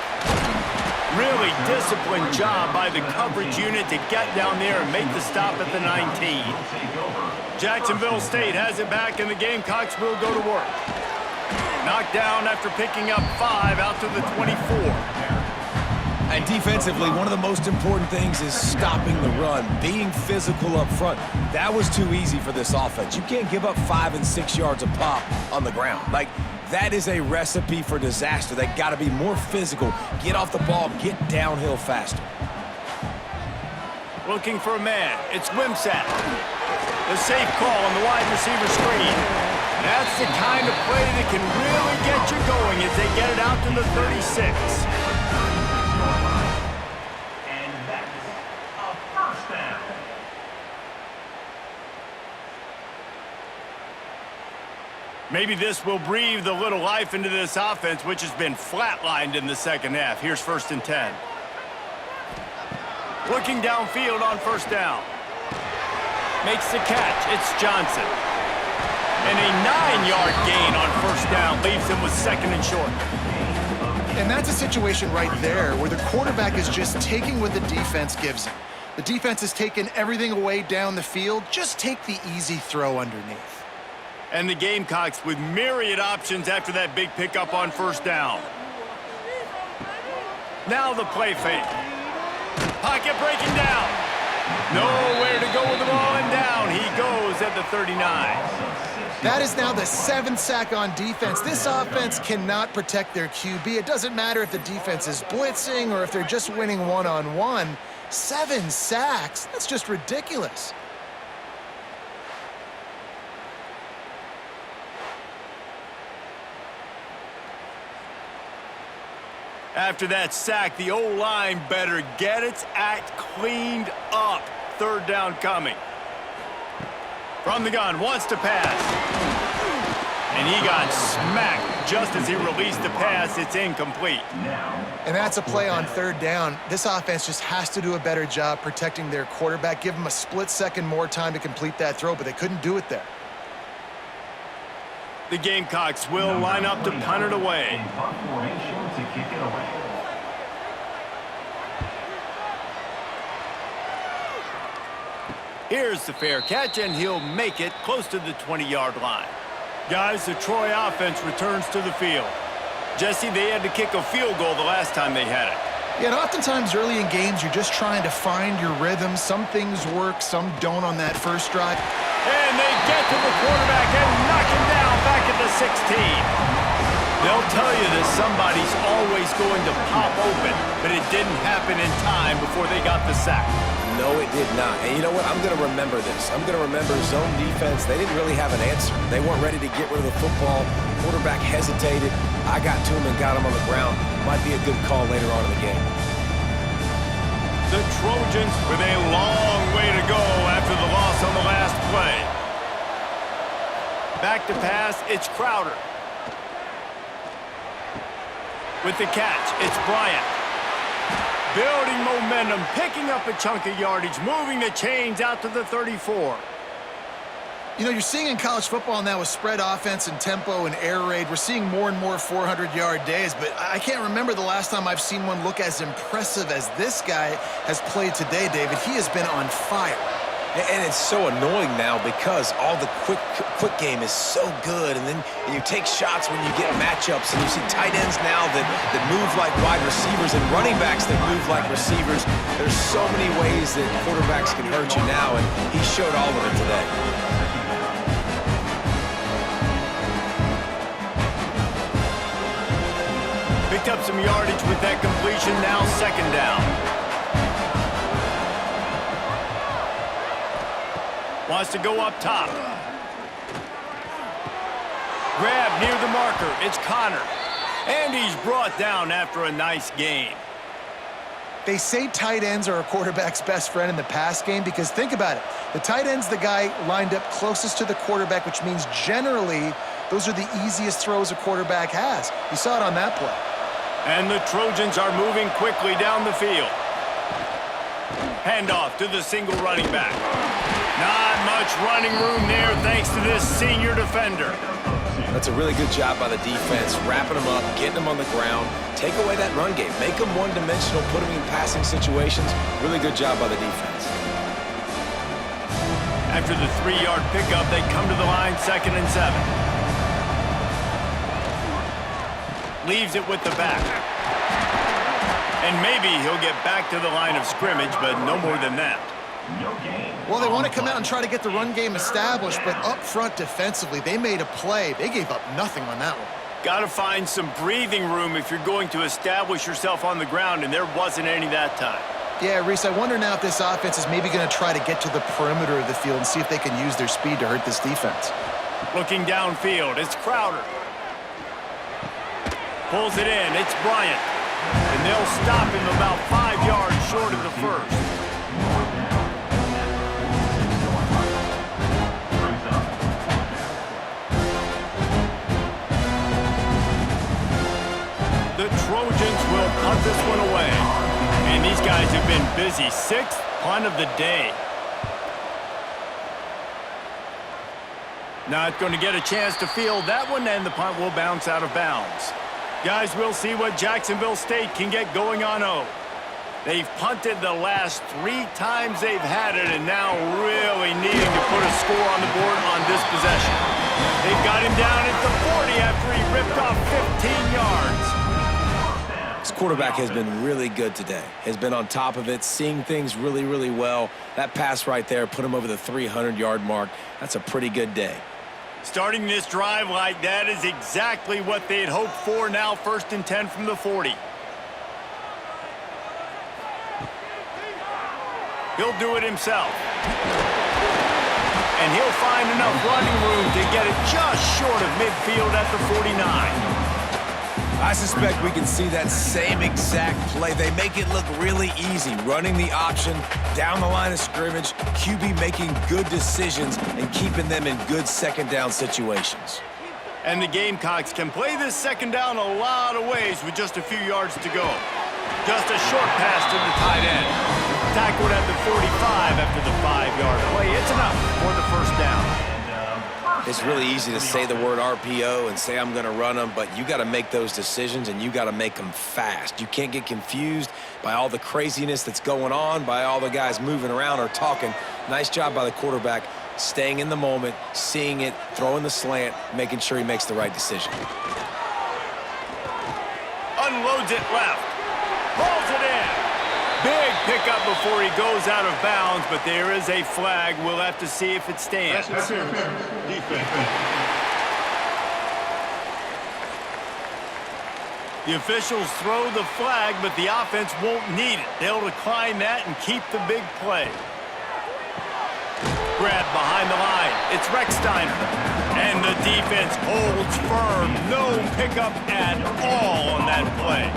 Really disciplined job by the coverage unit to get down there and make the stop at the 19. Jacksonville State has it back, and the Gamecocks will go to work. Knocked down after picking up 5 out to the 24. And defensively, one of the most important things is stopping the run, being physical up front. That was too easy for this offense. You can't give up 5 and 6 yards a pop on the ground. Like, that is a recipe for disaster. They got to be more physical, get off the ball, get downhill faster. Looking for a man. It's Wimsatt. The safe call on the wide receiver screen. That's the kind of play that can really get you going as they get it out to the 36. And that's a first down. Maybe this will breathe a little life into this offense, which has been flatlined in the second half. Here's 1st and 10. Looking downfield on 1st down. Makes the catch. It's Johnson. And a 9-yard gain on 1st down leaves him with 2nd and short. And that's a situation right there where the quarterback is just taking what the defense gives him. The defense has taken everything away down the field. Just take the easy throw underneath. And the Gamecocks with myriad options after that big pickup on 1st down. Now the play fake. Pocket breaking down. Nowhere to go with the ball, and down he goes at the 39. That is now the 7th sack on defense. This offense cannot protect their QB. It doesn't matter if the defense is blitzing or if they're just winning one-on-one. 7 sacks, that's just ridiculous. After that sack, the O-line better get its act cleaned up. 3rd down coming. From the gun, wants to pass. And he got smacked just as he released the pass. It's incomplete. And that's a play on 3rd down. This offense just has to do a better job protecting their quarterback. Give him a split second more time to complete that throw, but they couldn't do it there. The Gamecocks will line up to punt it away. In punt formation to kick it away. Here's the fair catch, and he'll make it close to the 20-yard line. Guys, the Troy offense returns to the field. Jesse, they had to kick a field goal the last time they had it. Yeah, and oftentimes early in games, you're just trying to find your rhythm. Some things work, some don't on that first drive. And they get to the quarterback and knock him down back at the 16. They'll tell you that somebody's always going to pop open, but it didn't happen in time before they got the sack. No, it did not. And you know what? I'm going to remember this. I'm going to remember zone defense. They didn't really have an answer. They weren't ready to get rid of the football. Quarterback hesitated. I got to him and got him on the ground. Might be a good call later on in the game. The Trojans with a long way to go after the loss on the last play. Back to pass, it's Crowder. With the catch, it's Bryant. Building momentum, picking up a chunk of yardage, moving the chains out to the 34. You know, you're seeing in college football now with spread offense and tempo and air raid, we're seeing more and more 400-yard days, but I can't remember the last time I've seen one look as impressive as this guy has played today, David. He has been on fire. And it's so annoying now because all the quick game is so good, and then you take shots when you get matchups, and you see tight ends now that move like wide receivers and running backs that move like receivers. There's so many ways that quarterbacks can hurt you now, and he showed all of it today. Picked up some yardage with that completion, now 2nd down. Wants to go up top. Grab near the marker. It's Connor. And he's brought down after a nice gain. They say tight ends are a quarterback's best friend in the pass game because think about it. The tight end's the guy lined up closest to the quarterback, which means generally those are the easiest throws a quarterback has. You saw it on that play. And the Trojans are moving quickly down the field. Handoff to the single running back. Not much running room there thanks to this senior defender. That's a really good job by the defense, wrapping them up, getting them on the ground, take away that run game, make them one-dimensional, put them in passing situations. Really good job by the defense. After the 3-yard pickup, they come to the line, 2nd and 7. Leaves it with the back. And maybe he'll get back to the line of scrimmage, but no more than that. Well, they want to come out and try to get the run game established, but up front defensively, they made a play. They gave up nothing on that one. Got to find some breathing room if you're going to establish yourself on the ground, and there wasn't any that time. Yeah, Reese, I wonder now if this offense is maybe going to try to get to the perimeter of the field and see if they can use their speed to hurt this defense. Looking downfield, it's Crowder. Pulls it in, it's Bryant. And they'll stop him about 5 yards short of the first. The Trojans will punt this one away. And these guys have been busy. 6th punt of the day. Not going to get a chance to field that one, and the punt will bounce out of bounds. Guys, we'll see what Jacksonville State can get going on O. They've punted the last 3 times they've had it, and now really needing to put a score on the board on this possession. They've got him down at the 40 after he ripped off 15 yards. This quarterback has been really good today. Has been on top of it, seeing things really, really well. That pass right there put him over the 300-yard mark. That's a pretty good day. Starting this drive like that is exactly what they had hoped for. Now 1st and 10 from the 40. He'll do it himself. And he'll find enough running room to get it just short of midfield at the 49. I suspect we can see that same exact play. They make it look really easy, running the option down the line of scrimmage, QB making good decisions and keeping them in good 2nd down situations. And the Gamecocks can play this 2nd down a lot of ways with just a few yards to go. Just a short pass to the tight end. Tackled at the 45 after the 5-yard play. It's enough for the 1st down. It's really easy to say the word RPO and say I'm going to run them, but you got to make those decisions and you got to make them fast. You can't get confused by all the craziness that's going on, by all the guys moving around or talking. Nice job by the quarterback, staying in the moment, seeing it, throwing the slant, making sure he makes the right decision. Unloads it left. Pulls it in. Big pickup before he goes out of bounds, but there is a flag. We'll have to see if it stands. The officials throw the flag, but the offense won't need it. They'll decline that and keep the big play. Grab behind the line. It's Rechsteiner. And the defense holds firm. No pickup at all on that play.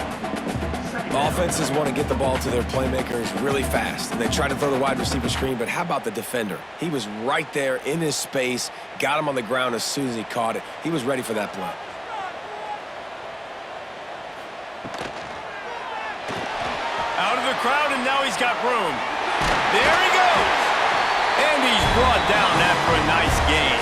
Offenses want to get the ball to their playmakers really fast, and they try to throw the wide receiver screen, but how about the defender? He was right there in his space, got him on the ground as soon as he caught it. He was ready for that play. Out of the crowd, and now he's got room. There he goes. And he's brought down after a nice gain.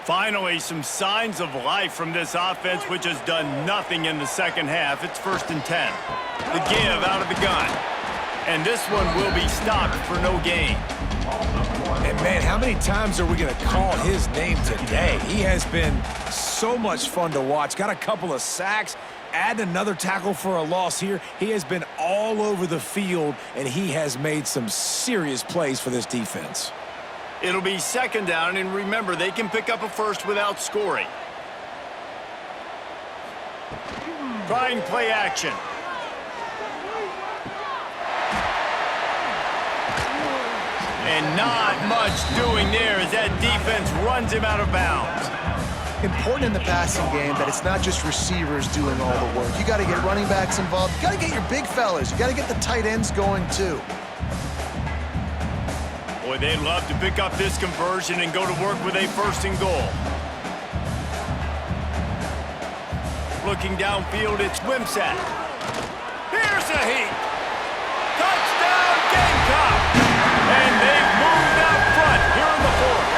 Finally, some signs of life from this offense, which has done nothing in the 2nd half. It's 1st and 10. The give out of the gun. And this one will be stopped for no gain. And, man, how many times are we going to call his name today? He has been so much fun to watch. Got a couple of sacks. Add another tackle for a loss here. He has been all over the field, and he has made some serious plays for this defense. It'll be 2nd down, and remember, they can pick up a first without scoring. Trying play action. And not much doing there as that defense runs him out of bounds. Important in the passing game that it's not just receivers doing all the work. You got to get running backs involved. You got to get your big fellas. You got to get the tight ends going too. Boy, they'd love to pick up this conversion and go to work with a 1st and goal. looking downfield, it's Wimsatt. Here's a heat. Touchdown, Gamecock! And they've moved out front here in the fourth.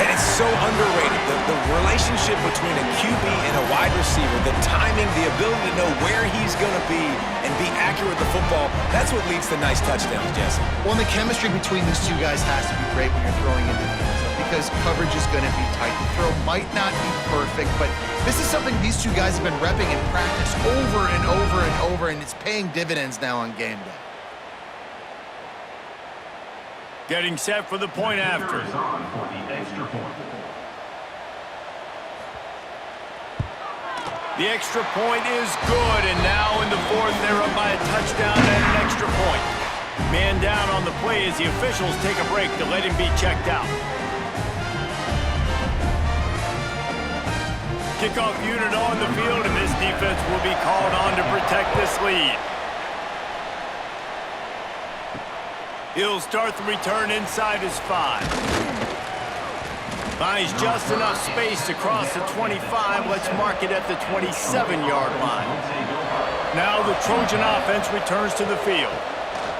And it's so underrated, the relationship between a QB and a wide receiver, the timing, the ability to know where he's going to be and be accurate with the football, that's what leads to nice touchdowns, Jesse. Well, and the chemistry between these two guys has to be great when you're throwing into the end zone because coverage is going to be tight. The throw might not be perfect, but this is something these two guys have been repping in practice over and over and over, and it's paying dividends now on game day. Getting set for the point after. The extra point is good, and now in the fourth, they're up by a touchdown and an extra point. Man down on the play as the officials take a break to let him be checked out. Kickoff unit on the field, and this defense will be called on to protect this lead. He'll start the return inside his 5. Finds just enough space across the 25. Let's mark it at the 27-yard line. Now the Trojan offense returns to the field.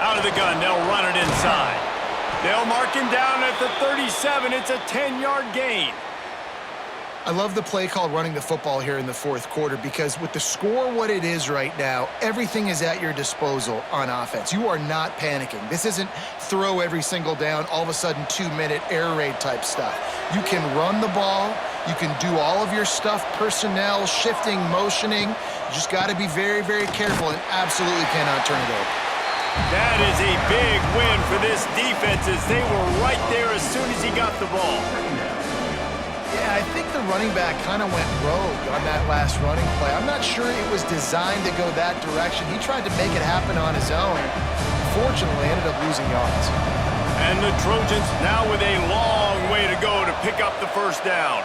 Out of the gun, they'll run it inside. They'll mark him down at the 37. It's a 10-yard gain. I love the play call running the football here in the fourth quarter because with the score what it is right now, everything is at your disposal on offense. You are not panicking. This isn't throw every single down, all of a sudden 2-minute air raid type stuff. You can run the ball. You can do all of your stuff, personnel, shifting, motioning. You just got to be very, very careful and absolutely cannot turn it over. That is a big win for this defense as they were right there as soon as he got the ball. Yeah, I think the running back kind of went rogue on that last running play. I'm not sure it was designed to go that direction. He tried to make it happen on his own. Fortunately, ended up losing yards. And the Trojans now with a long way to go to pick up the first down.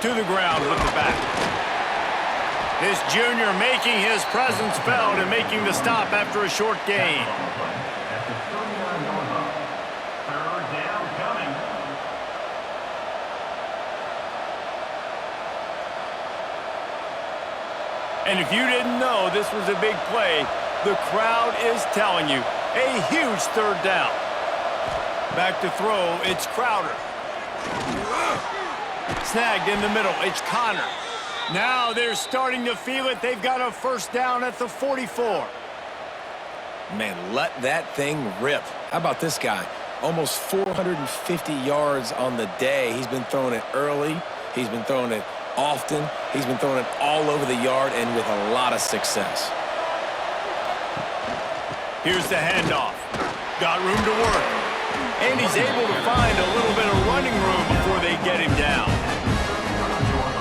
To the ground with the back. This junior making his presence felt and making the stop after a short gain. And if you didn't know this was a big play, the crowd is telling you. A huge third down. Back to throw, it's Crowder. Snagged in the middle, it's Connor. Now they're starting to feel it. They've got a first down at the 44. Man, let that thing rip. How about this guy? Almost 450 yards on the day. He's been throwing it early. He's been throwing it often. He's been throwing it all over the yard and with a lot of success. Here's the handoff. Got room to work. And he's able to find a little bit of running room before they get him down.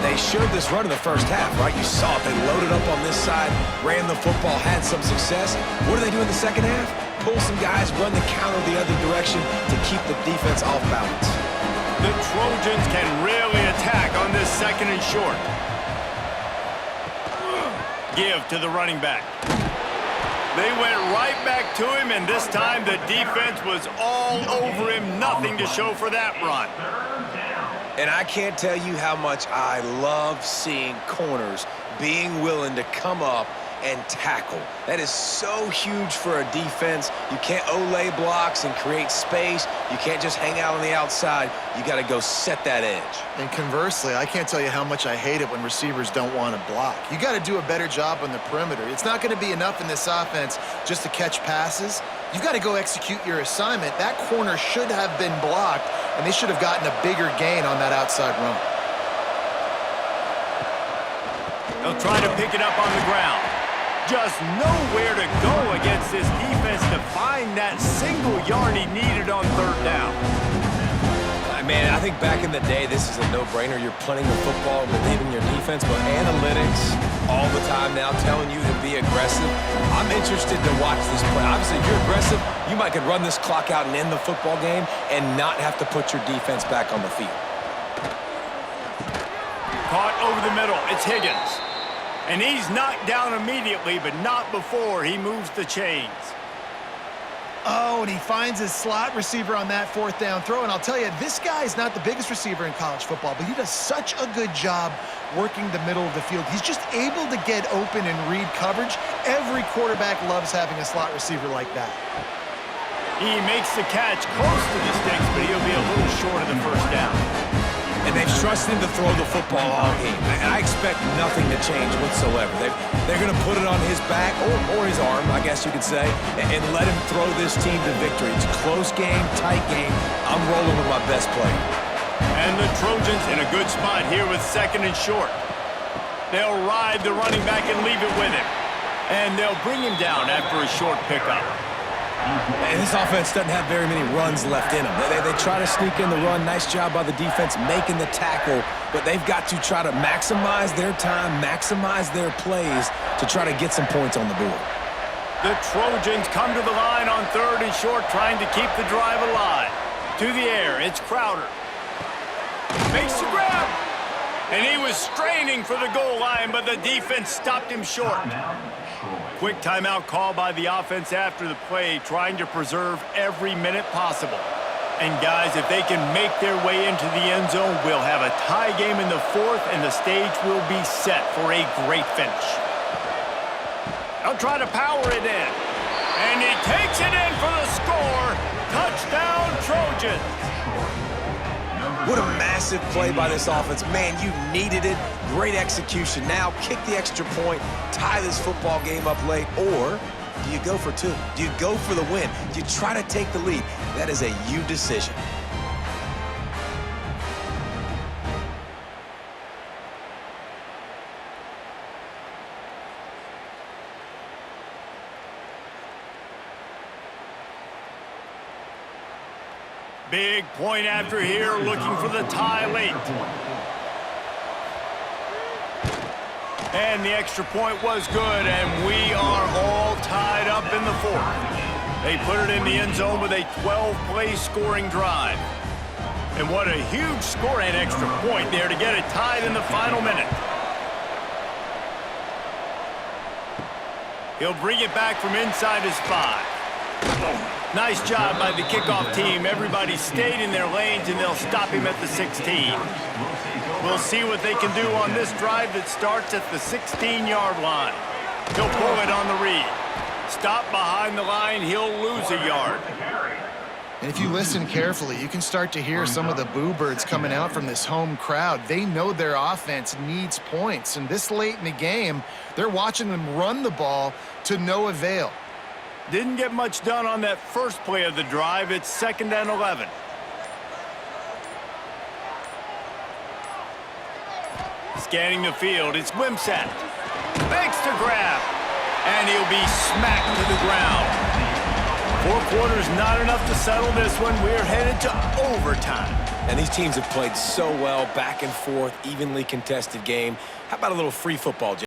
They showed this run in the first half, right? You saw it. They loaded up on this side, ran the football, had some success. What do they do in the second half? Pull some guys, run the counter the other direction to keep the defense off balance. The Trojans can really attack on this second and short. Give to the running back. They went right back to him, and this time the defense was all over him. Nothing to show for that run. And I can't tell you how much I love seeing corners being willing to come up and tackle. That is so huge for a defense. You can't olay blocks and create space. You can't just hang out on the outside. You got to go set that edge. And conversely, I can't tell you how much I hate it when receivers don't want to block. You got to do a better job on the perimeter. It's not going to be enough in this offense just to catch passes. You've got to go execute your assignment. That corner should have been blocked, and they should have gotten a bigger gain on that outside run. They'll try to pick it up on the ground. Just nowhere to go against this defense to find that single yard he needed on third down. Man, I think back in the day, this is a no-brainer. You're punting the football and believing your defense, but analytics all the time now telling you to be aggressive. I'm interested to watch this play. Obviously, if you're aggressive, you might could run this clock out and end the football game and not have to put your defense back on the field. Caught over the middle. It's Higgins. And he's knocked down immediately, but not before he moves the chains. Oh, and he finds his slot receiver on that fourth down throw. And I'll tell you, this guy's not the biggest receiver in college football, but he does such a good job working the middle of the field. He's just able to get open and read coverage. Every quarterback loves having a slot receiver like that. He makes the catch close to the sticks, but he'll be a little short of the first down. And they've trusted him to throw the football all game. And I expect nothing to change whatsoever. They're going to put it on his back, or his arm, I guess you could say, and let him throw this team to victory. It's a close game, tight game. I'm rolling with my best player. And the Trojans in a good spot here with second and short. They'll ride the running back and leave it with him. And they'll bring him down after a short pickup. And this offense doesn't have very many runs left in them. They try to sneak in the run. Nice job by the defense making the tackle. But they've got to try to maximize their time, maximize their plays to try to get some points on the board. The Trojans come to the line on third and short, trying to keep the drive alive. To the air, it's Crowder. Makes the grab. And he was straining for the goal line, but the defense stopped him short. Quick timeout call by the offense after the play, trying to preserve every minute possible. And guys, if they can make their way into the end zone, we'll have a tie game in the fourth, and the stage will be set for a great finish. They'll try to power it in. And he takes it in for the score. Touchdown, Trojans. What a massive play by this offense. Man, you needed it. Great execution. Now kick the extra point, tie this football game up late, or do you go for two? Do you go for the win? Do you try to take the lead? That is a you decision. Big point after here, looking for the tie late. And the extra point was good, and we are all tied up in the fourth. They put it in the end zone with a 12-play scoring drive. And what a huge score and extra point there to get it tied in the final minute. He'll bring it back from inside his 5. Nice job by the kickoff team. Everybody stayed in their lanes, and they'll stop him at the 16. We'll see what they can do on this drive that starts at the 16-yard line. He'll pull it on the read. Stop behind the line, he'll lose a yard. And if you listen carefully, you can start to hear some of the boo birds coming out from this home crowd. They know their offense needs points, and this late in the game, they're watching them run the ball to no avail. Didn't get much done on that first play of the drive. It's 2nd and 11. Scanning the field, it's Wimsatt. Makes the grab, and he'll be smacked to the ground. 4 quarters, not enough to settle this one. We're headed to overtime. And these teams have played so well, back and forth, evenly contested game. How about a little free football, Jay?